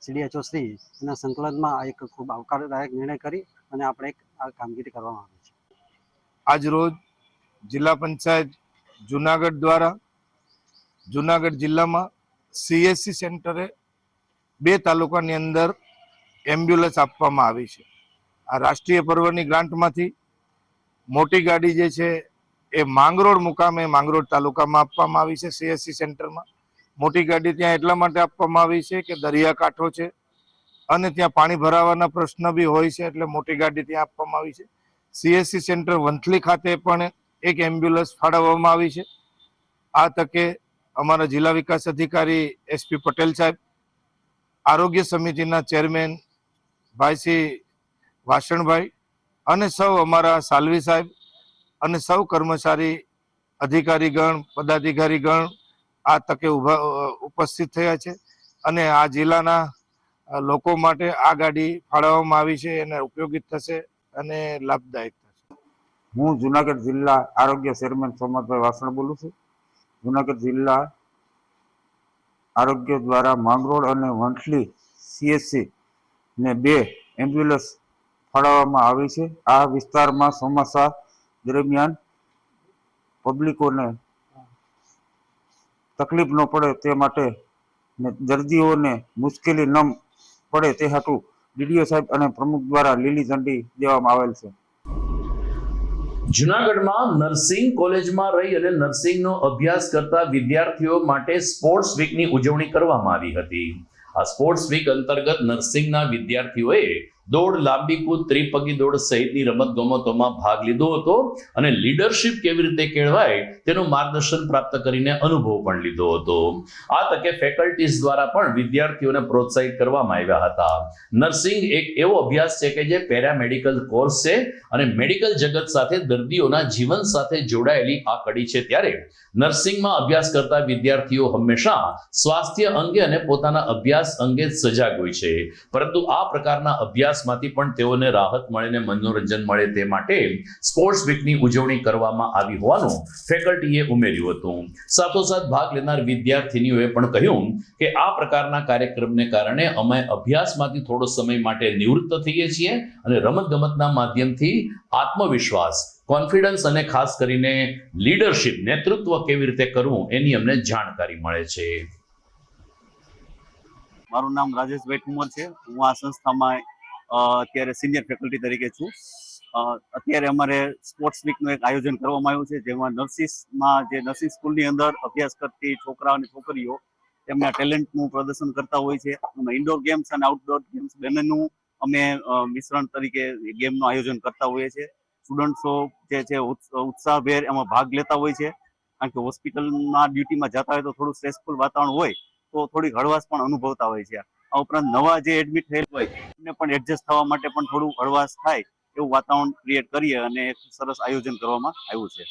CDHO શ્રી એના સંકલનમાં આ એક ખૂબ આવકારદાયક નિર્ણય કરી અને આપણે એક આ કામગીરી કરવામાં આવી છે.
આજ રોજ જિલ્લા પંચાયત જૂનાગઢ દ્વારા જૂનાગઢ જિલ્લામાં CHC સેન્ટરે 2 તાલુકાની અંદર એમ્બ્યુલન્સ આપવામાં આવી છે. આ રાષ્ટ્રીય પર્વની ગ્રાન્ટમાંથી મોટી ગાડી જે છે એ માંગરોળ મુકામે માંગરોળ તાલુકામાં આપવામાં આવી છે. CHC સેન્ટરમાં મોટી ગાડી ત્યાં એટલા માટે આપવામાં આવી છે કે દરિયાકાંઠો છે અને ત્યાં પાણી ભરાવાના પ્રશ્ન બી હોય છે, એટલે મોટી ગાડી ત્યાં આપવામાં આવી છે. CHC સેન્ટર વંથલી ખાતે પણ એક એમ્બ્યુલન્સ ફાળવવામાં આવી છે. આ તકે અમારા જિલ્લા વિકાસ અધિકારી SP પટેલ સાહેબ આરોગ્ય સમિતિના ચેરમેન ભાઈ શ્રી વાસણભાઈ અને સૌ અમારા સાલવી સાહેબ અને સૌ કર્મચારી અધિકારીગણ પદાધિકારીગણ આ તકે ઉપસ્થિત થયા છે અને આ જિલ્લાના લોકો માટે આ ગાડી ફાળવવામાં આવી છે એને ઉપયોગી થશે અને લાભદાયક થશે.
હું જુનાગઢ જિલ્લા આરોગ્ય ચેરમેન સોમનાથભાઈ વાસણ બોલું છું. જુનાગઢ જિલ્લા આરોગ્ય દ્વારા માંગરોળ અને વંથલી CHC ને 2 એમ્બ્યુલન્સ ફાળવવામાં આવી છે. આ વિસ્તારમાં ચોમાસા દરમિયાન પબ્લિકોને તકલીફ ન પડે તે માટે ને દર્દીઓને મુશ્કેલી ન પડે તે હાટુ DDO સાહેબ અને પ્રમુખ દ્વારા લીલી ઝંડી દેવામાં આવેલ છે.
જુનાગઢમાં નર્સિંગ કોલેજમાં રહી અને નર્સિંગનો અભ્યાસ કરતા વિદ્યાર્થીઓ માટે સ્પોર્ટ્સ વીકની ઉજવણી કરવામાં આવી હતી. આ સ્પોર્ટ્સ વીક અંતર્ગત નર્સિંગના વિદ્યાર્થીઓએ દોડ, લાંબી કૂદ, ત્રિપગી દોડ સહિતની રમતગમતોમાં ભાગ લીધો હતો અને લીડરશિપ કેવી રીતે કેળવાય તેનું માર્ગદર્શન પ્રાપ્ત કરીને અનુભવ પણ લીધો હતો. આ તકે ફેકલ્ટીઝ દ્વારા પણ વિદ્યાર્થીઓને પ્રોત્સાહિત કરવામાં આવ્યા હતા. નર્સિંગ એક એવો અભ્યાસ છે કે જે પેરામેડિકલ કોર્સ છે અને મેડિકલ જગત સાથે દર્દીઓના જીવન સાથે જોડાયેલી આ કડી છે. ત્યારે નર્સિંગમાં અભ્યાસ કરતા વિદ્યાર્થીઓ હંમેશા સ્વાસ્થ્ય અંગે અને પોતાના અભ્યાસ અંગે સજાગ હોય છે, પરંતુ આ પ્રકારના અભ્યાસમાંથી પણ તેઓને રાહત મળે અને મનોરંજન મળે તે માટે સ્પોર્ટ્સ વીકની ઉજવણી કરવામાં આવી હોવાનું ફેકલ્ટીએ ઉમેર્યું હતું. સાથોસાથ ભાગ લેનાર વિદ્યાર્થીનીઓએ પણ કહ્યું કે આ પ્રકારના કાર્યક્રમને કારણે અમે અભ્યાસમાંથી થોડો સમય માટે નિવૃત્ત થઈએ છીએ અને રમતગમતના માધ્યમથી આત્મવિશ્વાસ, કોન્ફિડન્સ અને ખાસ કરીને લીડરશિપ, નેતૃત્વ કેવી રીતે કરવું એની અમને જાણકારી મળે છે.
મારું નામ રાજેશભાઈ ઠુમર છે. હું આ સંસ્થામાં અત્યારે સિનિયર ફેકલ્ટી તરીકે છું. અત્યારે અમારે સ્પોર્ટ્સ વીકનું એક આયોજન કરવામાં આવ્યું છે, જેમાં નર્સિંગ સ્કૂલની અંદર અભ્યાસ કરતી છોકરા અને છોકરીઓ તેમના ટેલેન્ટનું પ્રદર્શન કરતા હોય છે. ઇન્ડોર ગેમ્સ અને આઉટડોર ગેમ્સ બંનેનું અમે મિશ્રણ તરીકે ગેમનું આયોજન કરતા હોઈએ છીએ. સ્ટુડન્ટ્સો જે છે ઉત્સાહભેર એમાં ભાગ લેતા હોય છે, કારણ કે હોસ્પિટલમાં ડ્યુટીમાં જતા હોય તો થોડું સ્ટ્રેસફુલ વાતાવરણ હોય તો થોડી હળવાશ પણ અનુભવતા હોય છે. આ ઉપરાંત નવા જે એડમિટ થયેલ હોય એમને પણ એડજસ્ટ થવા માટે પણ થોડું હળવાશ થાય એવું વાતાવરણ ક્રિએટ કરીએ અને એક સરસ આયોજન કરવામાં આવ્યું છે.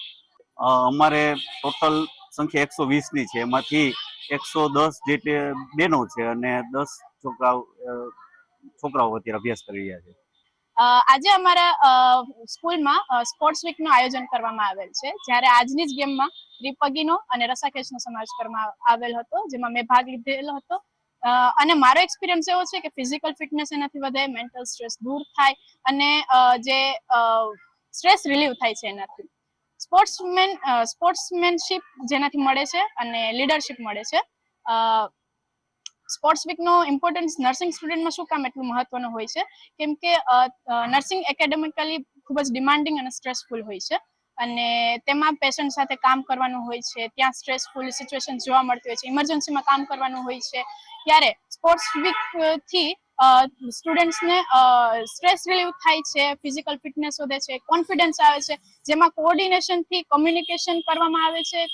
અમારે ટોટલ સંખ્યા 120ની છે, એમાંથી 110 જેટલી બહેનો છે અને 10 છોકરાઓ અત્યારે અભ્યાસ કરી રહ્યા છે.
આજે અમારા સ્કૂલમાં સ્પોર્ટ્સ વીકનું આયોજન કરવામાં આવેલ છે, જ્યારે આજની જ ગેમમાં ત્રિપગીનો અને રસાખેચનો સમાવેશ કરવામાં આવેલ હતો, જેમાં મેં ભાગ લીધેલો હતો. અને મારો એક્સપિરિયન્સ એવો છે કે ફિઝિકલ ફિટનેસ એનાથી વધે, મેન્ટલ સ્ટ્રેસ દૂર થાય અને જે સ્ટ્રેસ રિલીવ થાય છે એનાથી. સ્પોર્ટ્સમેનશિપ જેનાથી મળે છે અને લીડરશિપ મળે છે. સ્પોર્ટ્સ વીકનો ઇમ્પોર્ટન્સ નર્સિંગ સ્ટુડન્ટમાં શું કામ એટલું મહત્વનું હોય છે, કેમ કે નર્સિંગ એકેડેમિકલી ખૂબ જ ડિમાન્ડિંગ અને સ્ટ્રેસફુલ હોય છે અને તેમાં પેશન્ટ સાથે કામ કરવાનું હોય છે. ત્યાં સ્ટ્રેસફુલ સિચ્યુએશન જોવા મળતી હોય છે, ઇમરજન્સીમાં કામ કરવાનું હોય છે. ત્યારે સ્પોર્ટ્સ વીકથી સ્ટુડન્ટ્સને સ્ટ્રેસ રિલીવ થાય છે, ફિઝિકલ ફિટનેસ વધે છે, કોન્ફિડન્સ આવે છે, જેમાં કોઓર્ડિનેશનથી કમ્યુનિકેશન કરવામાં આવે છે,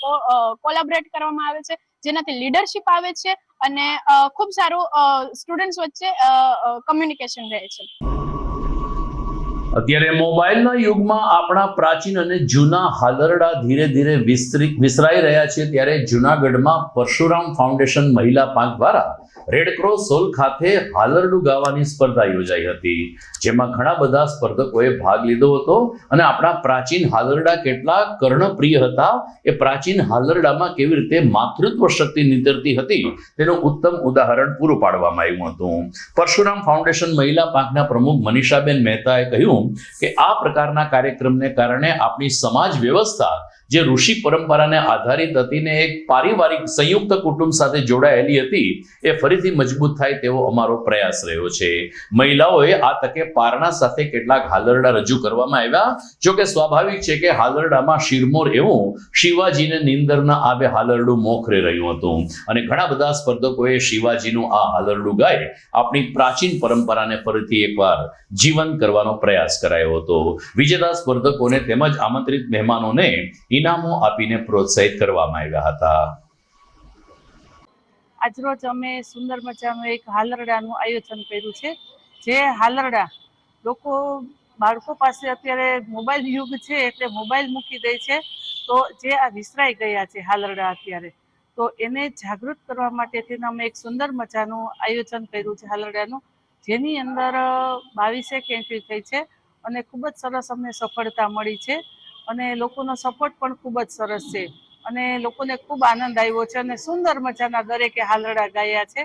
કોલેબોરેટ કરવામાં આવે છે, જેનાથી લીડરશિપ આવે છે અને ખૂબ સારું સ્ટુડન્ટ્સ વચ્ચે કમ્યુનિકેશન રહે છે.
અત્યારે મોબાઈલના યુગમાં આપણા પ્રાચીન અને જૂના હાલરડા ધીરે ધીરે વિસરાઈ રહ્યા છે. ત્યારે જુનાગઢમાં પરશુરામ ફાઉન્ડેશન મહિલા પાંખ દ્વારા રેડક્રોસ હોલ ખાતે હાલરડું ગાવાની સ્પર્ધા યોજાઈ હતી, જેમાં ઘણા બધા સ્પર્ધકોએ ભાગ લીધો હતો અને આપણા પ્રાચીન હાલરડા કેટલા કર્ણપ્રિય હતા, એ પ્રાચીન હાલરડામાં કેવી રીતે માતૃત્વ શક્તિ નીતરતી હતી તેનું ઉત્તમ ઉદાહરણ પૂરું પાડવામાં આવ્યું હતું. પરશુરામ ફાઉન્ડેશન મહિલા પાંખના પ્રમુખ મનીષાબેન મહેતાએ કહ્યું કે આ પ્રકારના કાર્યક્રમને કારણે આપણી સમાજ વ્યવસ્થા જે ઋષિ પરંપરાને આધારિત હતી ને એક પારિવારિક સંયુક્ત કુટુંબ સાથે જોડાયેલી હતી એ ફરીથી મજબૂત થાય તેવો અમારો પ્રયાસ રહ્યો છે. મહિલાઓએ આ તકે પારણા સાથે કેટલાક હાલરડા રજૂ કરવામાં આવ્યા. જો કે સ્વાભાવિક છે કે હાલરડામાં શિરમોર એવું શિવાજીને નીંદર ન આવે હાલરડું મોખરે રહ્યું હતું અને ઘણા બધા સ્પર્ધકોએ શિવાજીનું આ હાલરડું ગાય આપણી પ્રાચીન પરંપરાને ફરીથી એકવાર જીવંત કરવાનો પ્રયાસ કરાયો હતો. વિજેતા સ્પર્ધકોને તેમજ આમંત્રિત મહેમાનોને ઇનામો આપીને પ્રોત્સાહિત કરવામાં આવ્યા હતા.
આજરોજ અમે સુંદર મજાનું એક હાલરડાનું આયોજન કર્યું છે. જે હાલરડા લોકો બાળકો પાસે અત્યારે મોબાઈલ યુગ છે એટલે મોબાઈલ મૂકી દે છે, તો જે આ વિસરાઈ ગયા છે હાલરડા અત્યારે, તો એને જાગૃત કરવા માટે થઈને અમે એક સુંદર મજાનું આયોજન કર્યું છે હાલરડાનું, જેની અંદર 22 એન્ટ્રી થઈ છે અને ખૂબ જ સરસ અમને સફળતા મળી છે અને લોકોનો સપોર્ટ પણ ખૂબ જ સરસ છે અને લોકોને ખૂબ આનંદ આવ્યો છે અને સુંદર મજાના દરેકે હાલરડા ગાયા છે.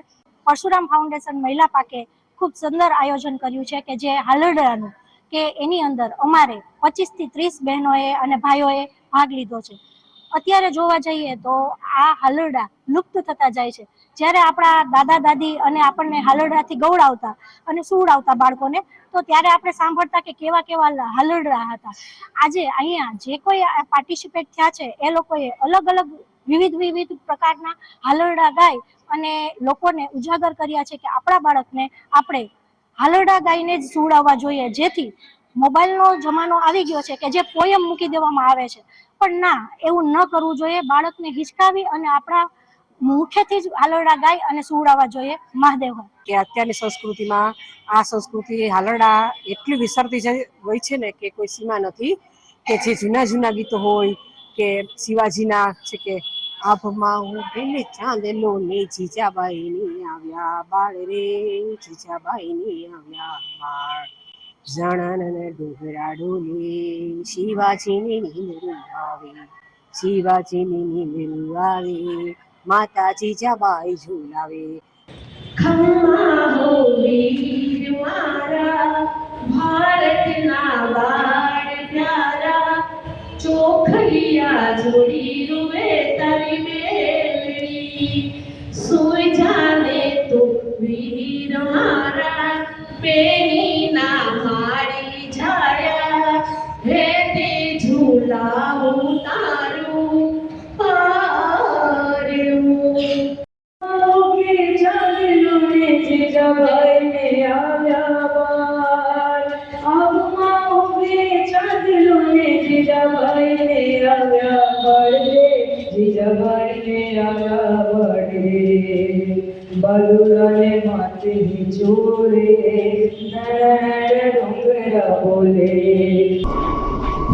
પરશુરામ ફાઉન્ડેશન મહિલા પાકે ખૂબ સુંદર આયોજન કર્યું છે કે જે હાલરડાનું કે એની અંદર અમારે 25 થી 30 બહેનોએ અને ભાઈઓએ ભાગ લીધો છે. અત્યારે જોવા જઈએ તો આ હાલરડા લુપ્ત થતા જાય છે. જ્યારે આપણા દાદા દાદી અને આપણને હાલરડાથી ગૌડાવતા અને સુવડાવતા બાળકોને, તો ત્યારે આપણે સાંભળતા કે કેવા કેવા હાલરડા હતા. આજે અહીંયા જે કોઈ પાર્ટિસિપેટ થયા છે એ લોકોએ અલગ અલગ વિવિધ પ્રકારના હાલરડા ગાય અને લોકોને ઉજાગર કર્યા છે કે આપણા બાળકને આપણે હાલરડા ગાઈને જ સુવડાવવા જોઈએ, જેથી મોબાઈલનો જમાનો આવી ગયો છે કે જે પોયમ મૂકી દેવામાં આવે છે, પણ ના, એવું ન કરવું જોઈએ. બાળકને હિચકાવી અને આપણા મુખ્યથી જ હાલરડા ગાય અને સુવડાવવા જોઈએ. મહાદેવ
કે અત્યારની સંસ્કૃતિમાં આ સંસ્કૃતિ હાલરડા એટલી વિસરતી હોય છે ને કે કોઈ સીમા નથી. કે જે જૂના ગીતો હોય કે શિવાજીના છે કે આભમાં હું પેલી ચાંદલો ને જીજાબાઈ ની આવ્યા બાળ રે, જીજાબાઈ ની આવ્યા બાળ, જણન ડુંગરા ડોલે શિવાજીની નીંદરું આવે, શિવાજીની નીંદરું આવે, માતા જીજાબાઈ ઝુલાવે.
ખમ્મા હો વીર મારા, ભારતના બાળ પ્યારા, ચોખલિયા જોડી રૂવે તારી મેલડી, સુઈ જાને તો વીર મારા, પેનીના માડી છાયા, હે તે ઝુલાવું તારું પારણું.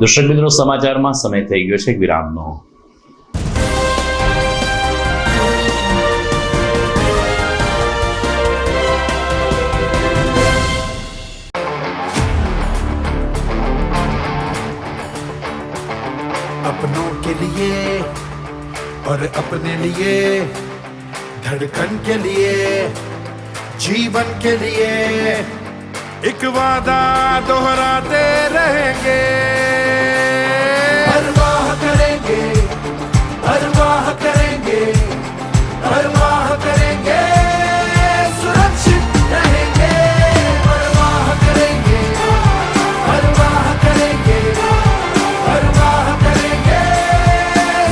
દર્શક મિત્રો, સમાચારમાં સમય થઈ ગયો છે વિરામનો.
अपनों के लिए और अपने लिए, धड़कन के लिए, जीवन के लिए एक वादा दोहराते रहेंगे, परवाह करेंगे, परवाह करेंगे, परवाह करेंगे, सुरक्षित रहेंगे, परवाह करेंगे, परवाह करेंगे, परवाह करेंगे,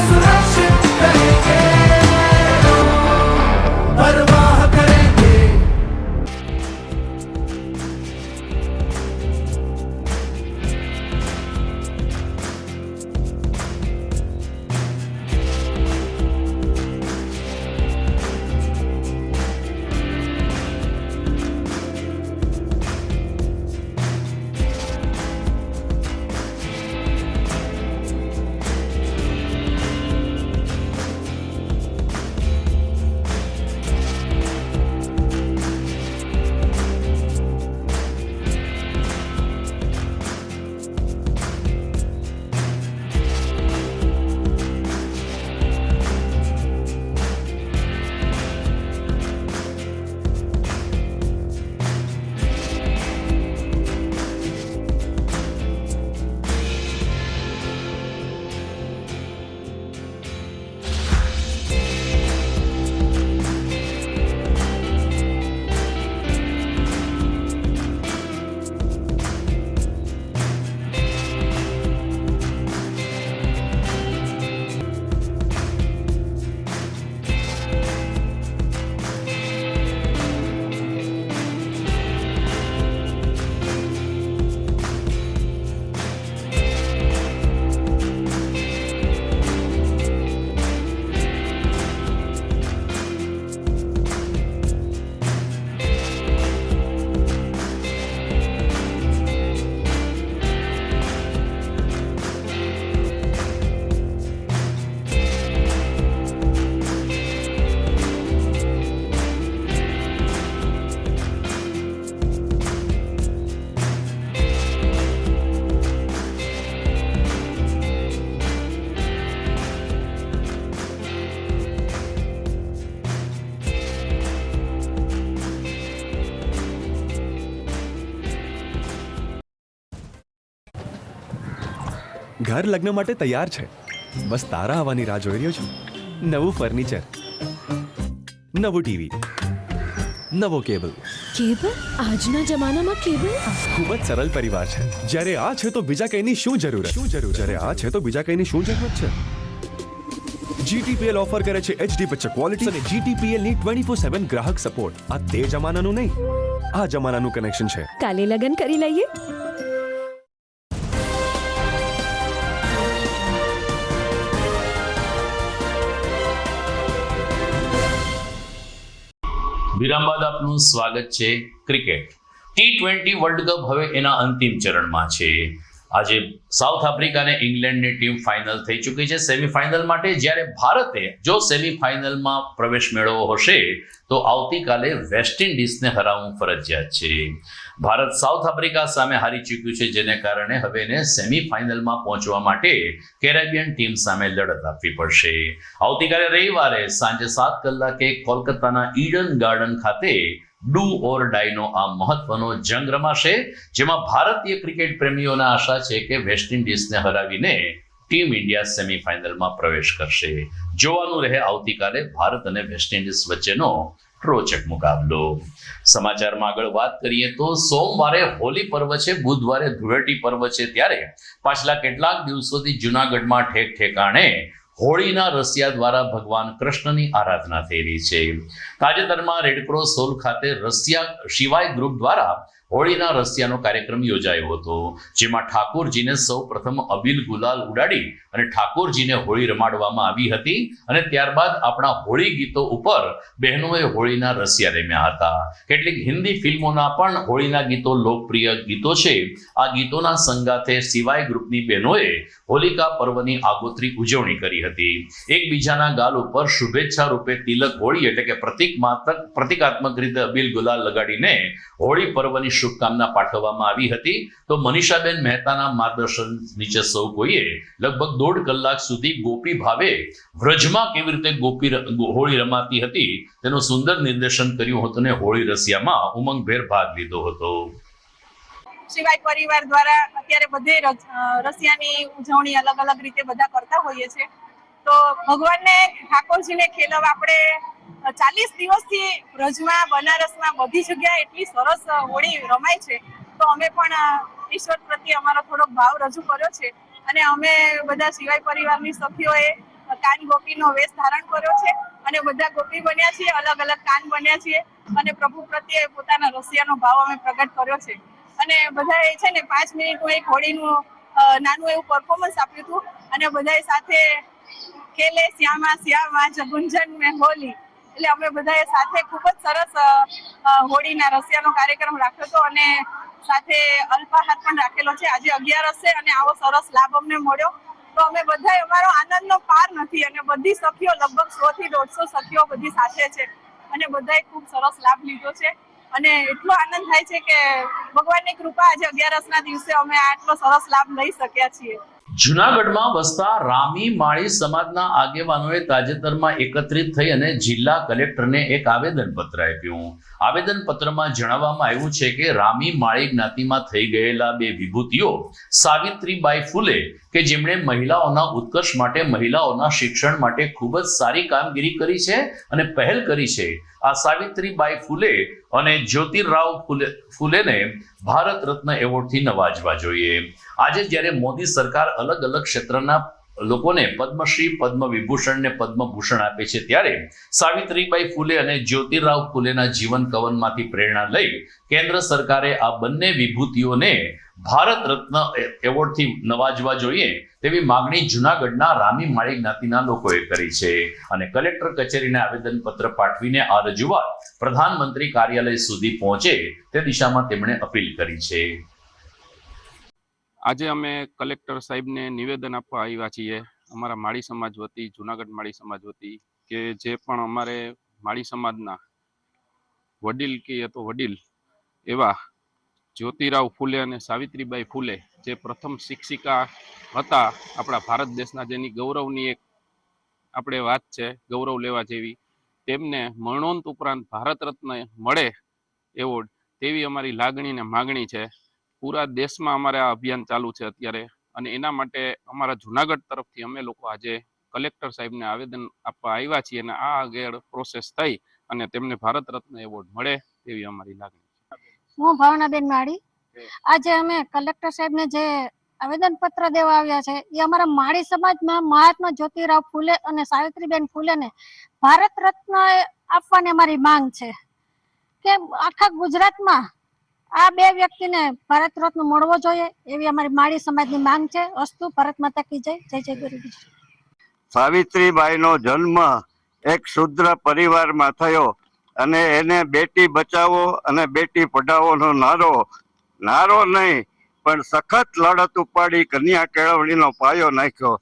सुरक्षित रहेंगे, परवाह करेंगे.
ઘર લગ્ન માટે તૈયાર છે, બસ તારા આવવાની રાહ જોઈ રહ્યો છું. નવું ફર્નિચર, નવું ટીવી, નવો કેબલ.
કેબલ? આજના જમાનામાં કેબલ?
ખૂબ જ સરળ પરિવાર છે. જ્યારે આ છે તો બીજા કઈની શું જરૂરત? જ્યારે આ છે તો બીજા કઈની શું જરૂરત છે? GTPL ઓફર કરે છે HD પિક્ચર ક્વોલિટી અને GTPL ની 24/7 ગ્રાહક સપોર્ટ. આ તે જમાનાનું નહીં, આ જમાનાનું કનેક્શન છે.
કાલે લગન કરી લઈએ.
વિરામ બાદ આપનું સ્વાગત છે. ક્રિકેટ T20 વર્લ્ડ કપ હવે એના અંતિમ ચરણમાં છે. આજે સાઉથ આફ્રિકા અને ઇંગ્લેન્ડની ટીમ ફાઇનલ થઈ ચૂકી છે સેમીફાઇનલ માટે. જ્યારે ભારતે જો સેમીફાઇનલમાં પ્રવેશ મેળવવો હશે તો આવતીકાલે વેસ્ટ ઇન્ડિઝને હરાવવું ફરજિયાત છે. ભારત સાઉથ આફ્રિકા સામે હારી ચૂક્યું છે, જેને કારણે હવે એને સેમીફાઇનલમાં પહોંચવા માટે કેરેબિયન ટીમ સામે લડત આપવી પડશે. આવતીકાલે રવિવારે સાંજે 7 કલાકે કોલકાતાના ઈડન ગાર્ડન ખાતે ડુ ઓર ડાયનો આ મહત્વનો જંગ રમાશે, જેમાં ભારતીય ક્રિકેટ પ્રેમીઓના આશા છે કે વેસ્ટ ઇન્ડિઝને હરાવીને ટીમ ઇન્ડિયા સેમીફાઇનલમાં પ્રવેશ કરશે. જોવાનું રહે આવતીકાલે ભારત અને વેસ્ટ ઇન્ડિઝ વચ્ચેનો રોચક મુકાબલો. સમાચારમાં આગળ વાત કરીએ તો સોમવારે હોલી પર્વ છે, બુધવારે ધૂળેટી પર્વ છે. ત્યારે પાછલા કેટલાક દિવસોથી જૂનાગઢમાં ઠેક ઠેકાણે હોળીના રસિયા દ્વારા ભગવાન કૃષ્ણની આરાધના થઈ રહી છે. તાજેતરમાં રેડક્રોસ હોલ ખાતે રસિયા શિવાય ગ્રુપ દ્વારા હોળીના રસિયાનો કાર્યક્રમ યોજાયો હતો, જેમાં ઠાકોરજીને સૌ પ્રથમ અબીલ ગુલાલ ઉડાડી અને ઠાકોરજીને હોળી રમાડવામાં આવી હતી અને ત્યારબાદ આપણા હોળી ગીતો ઉપર બહેનોએ હોળીના રસિયા રમ્યા હતા. કેટલીક હિન્દી ફિલ્મોના પણ હોળીના ગીતો લોકપ્રિય ગીતો છે. આ ગીતોના સંગાથે સિવાય ગ્રુપની બહેનોએ હોલિકા પર્વની આગોતરી ઉજવણી કરી હતી. એકબીજાના ગાલ ઉપર શુભેચ્છા રૂપે તિલક હોળી એટલે કે પ્રતિકાત્મક રીતે અબીલ ગુલાલ લગાડીને હોળી પર્વની શુભકામના પાઠવવામાં આવી હતી. તો મનીષાબેન મહેતાના માર્ગદર્શન નીચે સૌ કોઈએ લગભગ 1.5 કલાક સુધી ગોપી ભાવે વ્રજમાં કેવી રીતે હોળી રમાતી હતી તેનું સુંદર નિર્દેશન કર્યું હતું અને હોળી રસિયામાં ઉમંગભેર ભાગ લીધો હતો.
સિવાય પરિવાર દ્વારા અત્યારે બધે રસિયાની ઉજવણી અલગ અલગ રીતે બધા કરતા હોઈએ છે. તો ભગવાનને ઠાકોરજીને ખેલવા આપણે 40 દિવસથી વ્રજમાં બનારસમાં બધી જગ્યાએ એટલી સરસ હોળી રમાય છે. તો અમે પણ ઈશ્વર પ્રત્યે અમારો થોડોક ભાવ રજૂ કર્યો છે અને અમે બધા સિવાય પરિવારની સખીઓએ કાન ગોપીનો વેશ ધારણ કર્યો છે અને બધા ગોપી બન્યા છીએ, અલગ અલગ કાન બન્યા છીએ અને પ્રભુ પ્રત્યે પોતાના રસિયાનો ભાવ અમે પ્રગટ કર્યો છે. અને બધાએ છે ને 5 મિનિટનું એક હોળીનું નાનું એવું પરફોર્મન્સ આપ્યું હતું અને બધાએ સાથે ખેલે શ્યામા શ્યામા જગુંજન મેં હોલી એટલે અમે બધાએ સાથે ખૂબ જ સરસ હોળીના રસિયાનો કાર્યક્રમ રાખ્યો હતો અને સાથે અલ્પાહાર પણ રાખેલો છે. આજે 11 છે અને આવો સરસ લાભ અમને મળ્યો તો અમે બધાએ અમારો આનંદનો પાર નથી અને બધી સખીઓ લગભગ 100 થી 150 સખીઓ બધી સાથે છે અને બધાએ ખૂબ સરસ લાભ લીધો છે અને એટલો આનંદ થાય છે કે ભગવાનની કૃપા આજે 11ના દિવસે અમે આટલો સરસ લાભ લઈ શક્યા છીએ.
જૂનાગઢમાં વસતા રામી માળી સમાજના આગેવાનોએ તાજેતરમાં એકત્રિત થઈ અને જિલ્લા કલેક્ટરને એક આવેદનપત્ર આપ્યું. આવેદનપત્રમાં જણાવવામાં આવ્યું છે કે રામી માળી જ્ઞાતિમાં થઈ ગયેલા 2 વિભૂતિઓ સાવિત્રીબાઈ ફૂલે કે જેમણે મહિલાઓના ઉત્કર્ષ માટે, મહિલાઓના શિક્ષણ માટે ખૂબ જ સારી કામગીરી કરી છે અને પહેલ કરી છે. આ સાવિત્રીબાઈ ફૂલે અને જ્યોતિરાવ ફૂલેને ભારત રત્ન એવોર્ડથી નવાજવા જોઈએ. આજે જ્યારે મોદી સરકાર અલગ અલગ ક્ષેત્રના લોકોને પદ્મશ્રી, પદ્મ વિભૂષણ ને પદ્મભૂષણ આપે છે, ત્યારે સાવિત્રીબાઈ ફૂલે અને જ્યોતિરાવ ફૂલેના જીવન કવનમાંથી પ્રેરણા લઈ કેન્દ્ર સરકારે આ બંને વિભૂતિઓને ભારત રત્ન એવોર્ડથી નવાજવા જોઈએ તેવી માંગણી જૂનાગઢના રામી માળી જ્ઞાતિના લોકોએ કરી છે અને કલેક્ટર કચેરીને આવેદનપત્ર પાઠવીને આ રજૂઆત પ્રધાનમંત્રી કાર્યાલય સુધી પહોંચે તે દિશામાં તેમણે અપીલ કરી છે.
આજે અમે કલેક્ટર સાહેબને નિવેદન આપવા આવ્યા છીએ અમારા માળી સમાજ વતી, જૂનાગઢ માળી સમાજ વતી, કે જે પણ અમારે માળી સમાજના વડીલ કહીએ તો વડીલ એવા જ્યોતિરાવ ફૂલે અને સાવિત્રીબાઈ ફૂલે જે પ્રથમ શિક્ષિકા હતા આપણા ભારત દેશના, જેની ગૌરવની એક આપણે વાત છે, ગૌરવ લેવા જેવી, તેમને મરણોંત ઉપરાંત ભારત રત્ન મળે એવોર્ડ તેવી અમારી લાગણી ને માગણી છે. પૂરા દેશમાં અમારે આ અભિયાન ચાલુ છે અત્યારે અને એના માટે અમારા જુનાગઢ તરફથી અમે લોકો આજે કલેક્ટર સાહેબને આવેદન આપવા આવ્યા છીએ અને આ આગળ પ્રોસેસ થઈ અને તેમને ભારત રત્ન એવોર્ડ મળે તેવી અમારી લાગણી છે.
હું ભાવનાબેન માળી. આજે અમે કલેક્ટર સાહેબને જે આવેદન પત્ર દેવા આવ્યા છે એ અમારા માળી સમાજમાં મહાત્મા જ્યોતિરાવ ફૂલે અને સાવિત્રીબેન ફૂલેને ભારત રત્ન આપવાની અમારી માંગ છે કે આખા ગુજરાતમાં આ બે વ્યક્તિને ભારત રત્ન મળવો જોઈએ એવી અમારી માળી સમાજની માંગ છે. અસ્તુ ભારત માતા કી જય. જય જય ગરવી.
સાવિત્રીબાઈનો જન્મ એક શુદ્ર પરિવારમાં થયો અને એને બેટી બચાવો અને બેટી પઢાવોનો નારો નહીં પણ સખત લડત ઉપાડી કન્યા કેળવણીનો પાયો નાખ્યો.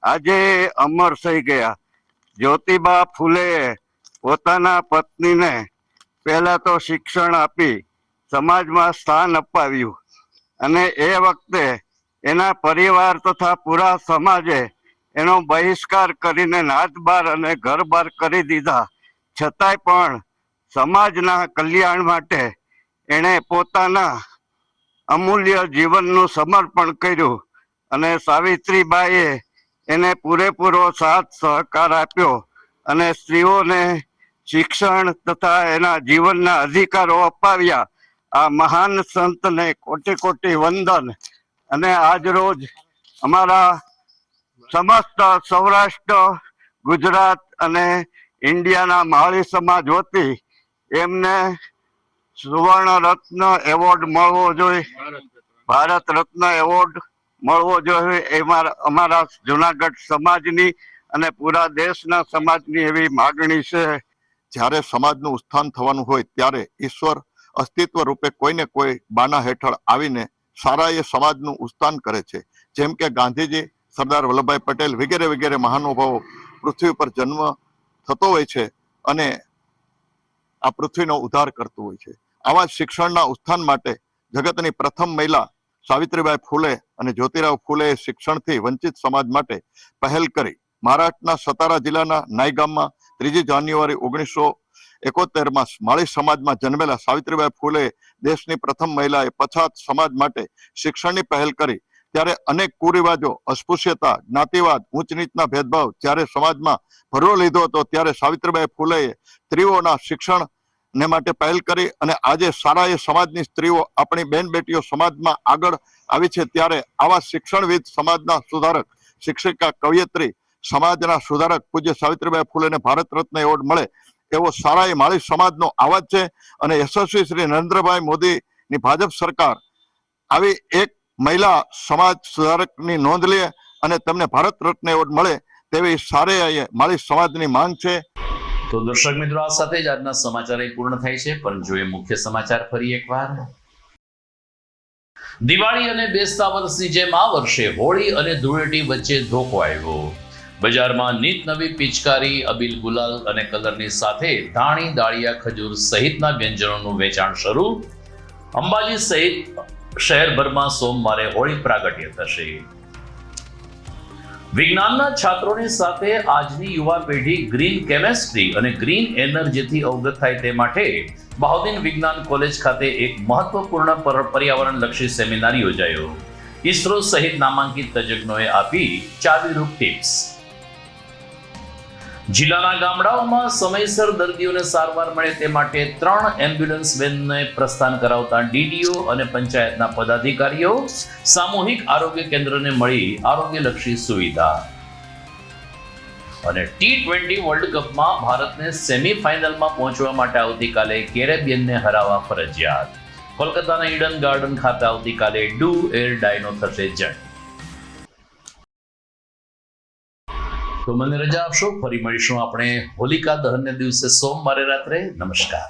આજે અમર થઈ ગયા. જ્યોતિબા ફૂલે પોતાના પત્નીને પહેલા તો શિક્ષણ આપી સમાજમાં સ્થાન અપાવ્યું અને એ વખતે એના પરિવાર તથા પૂરા સમાજે એનો બહિષ્કાર કરીને નાત બાર અને ઘર બાર કરી દીધા. છતાંય પણ સમાજના કલ્યાણ માટે એણે પોતાના અમૂલ્ય જીવનનું સમર્પણ કર્યું અને સાવિત્રીબાઈએ એને પૂરેપૂરો સાથ સહકાર આપ્યો અને સ્ત્રીઓને શિક્ષણ તથા એના જીવનના અધિકારો અપાવ્યા. આ મહાન સંતને કોટી કોટી વંદન. અને આજ રોજ અમારા સમસ્ત સૌરાષ્ટ્ર, ગુજરાત અને ઇન્ડિયાના માળી સમાજ વતી એમને સુવર્ણ રત્ન એવોર્ડ મળવો જોઈએ, ભારત રત્ન એવોર્ડ મળવો જોઈએ. એમાં અમારા જુનાગઢ સમાજની અને પૂરા દેશના સમાજની એવી માગણી છે.
જ્યારે સમાજનું ઉત્થાન થવાનું હોય ત્યારે ઈશ્વર અસ્તિત્વ રૂપે કોઈને કોઈ બાના હેઠળ આવીને સારા એ સમાજનું ઉત્થાન કરે છે. જેમ કે ગાંધીજી, સરદાર વલ્લભભાઈ પટેલ વગેરે વગેરે મહાનુભાવો પૃથ્વી પર જન્મ થતો હોય છે અને આ પૃથ્વીનો ઉદ્ધાર કરતું હોય છે. આવા શિક્ષણના ઉત્થાન માટે જગતની પ્રથમ મહિલા સાવિત્રીબાઈ ફૂલે અને જ્યોતિરાવ ફૂલે શિક્ષણથી વંચિત સમાજ માટે પહેલ કરી. મહારાષ્ટ્રના સતારા જિલ્લાના નાઈ ગામમાં 3 જાન્યુઆરી 1971માં માળી સમાજમાં જન્મેલા સાવિત્રીબાઈ ફૂલે દેશની પ્રથમ મહિલાએ પછાત સમાજ માટે શિક્ષણની પહેલ કરી. ત્યારે અનેક કુરિવાજો, અસ્પૃશ્યતા, જ્ઞાતિવાદ, ઊંચ નીચના ભેદભાવ જ્યારે સમાજમાં ભરવો લીધો હતો ત્યારે સાવિત્રીબાઈ ફૂલેએ સ્ત્રીઓના શિક્ષણ ને માટે પહેલ કરી અને આજે સારા એ સમાજની સ્ત્રીઓ, આપણી બેન બેટીઓ સમાજમાં આગળ આવી છે. ત્યારે આવા શિક્ષણવિદ, સમાજના સુધારક, શિક્ષિકા, કવયત્રી, સમાજના સુધારક પૂજ્ય સાવિત્રીબાઈ ફૂલેને ભારત રત્ન એવોર્ડ મળે એવો સારા એ માળી સમાજનો અવાજ છે. અને યશસ્વી શ્રી નરેન્દ્રભાઈ મોદીની ભાજપ સરકાર આવી એક મહિલા સમાજ સુધારકની નોંધ લે અને તેમને ભારત રત્ન એવોર્ડ મળે તેવી સારે માળી સમાજની માંગ છે.
તો દર્શક મિત્રો, આ સાથે જ આજના સમાચાર પૂર્ણ થાય છે, પણ જોઈએ મુખ્ય સમાચાર ફરી એકવાર. દિવાળી અને બેસતા વર્ષની જેમ આ વર્ષે હોળી અને ધૂળેટી વચ્ચે ધોકો આવ્યો. બજારમાં નીત નવી પિચકારી, અબીલ, ગુલાલ અને કલરની સાથે ધાણી, દાળિયા, ખજૂર સહિતના વ્યંજનોનું વેચાણ શરૂ. અંબાજી સહિત શહેરભરમાં સોમવારે હોળી પ્રાગટ્ય થશે. વિજ્ઞાનના છાત્રોની સાથે આજની યુવા પેઢી ગ્રીન કેમેસ્ટ્રી અને ગ્રીન એનર્જીથી અવગત થાય તે માટે બહાઉદ્દીન વિજ્ઞાન કોલેજ ખાતે એક મહત્વપૂર્ણ પર્યાવરણલક્ષી સેમિનાર યોજાયો. ઇસરો સહિત નામાંકિત તજજ્ઞોએ આપી ચાવીરૂપ ટિપ્સ. જિલ્લાના ગામડાઓમાં સમયસર દર્દીઓને સારવાર મળે તે માટે 3 એમ્બ્યુલન્સ વેનને પ્રસ્થાન કરાવતા ડીડીઓ અને પંચાયતના પદાધિકારીઓ સામૂહિક આરોગ્ય કેન્દ્રને મળી આરોગ્યલક્ષી સુવિધા. અને T20 વર્લ્ડ કપમાં ભારતને સેમીફાઇનલમાં પહોંચવા માટે આવતીકાલે કેરેબિયનને હરાવવા ફરજિયાત. કોલકાતાના ઈડન ગાર્ડન ખાતે આવતીકાલે ડુ એર ડાયનો થશે જંગ. તો મને રજા આપશો. ફરી મળીશું આપણે હોલિકા દહનને દિવસે સોમવારે રાત્રે. નમસ્કાર.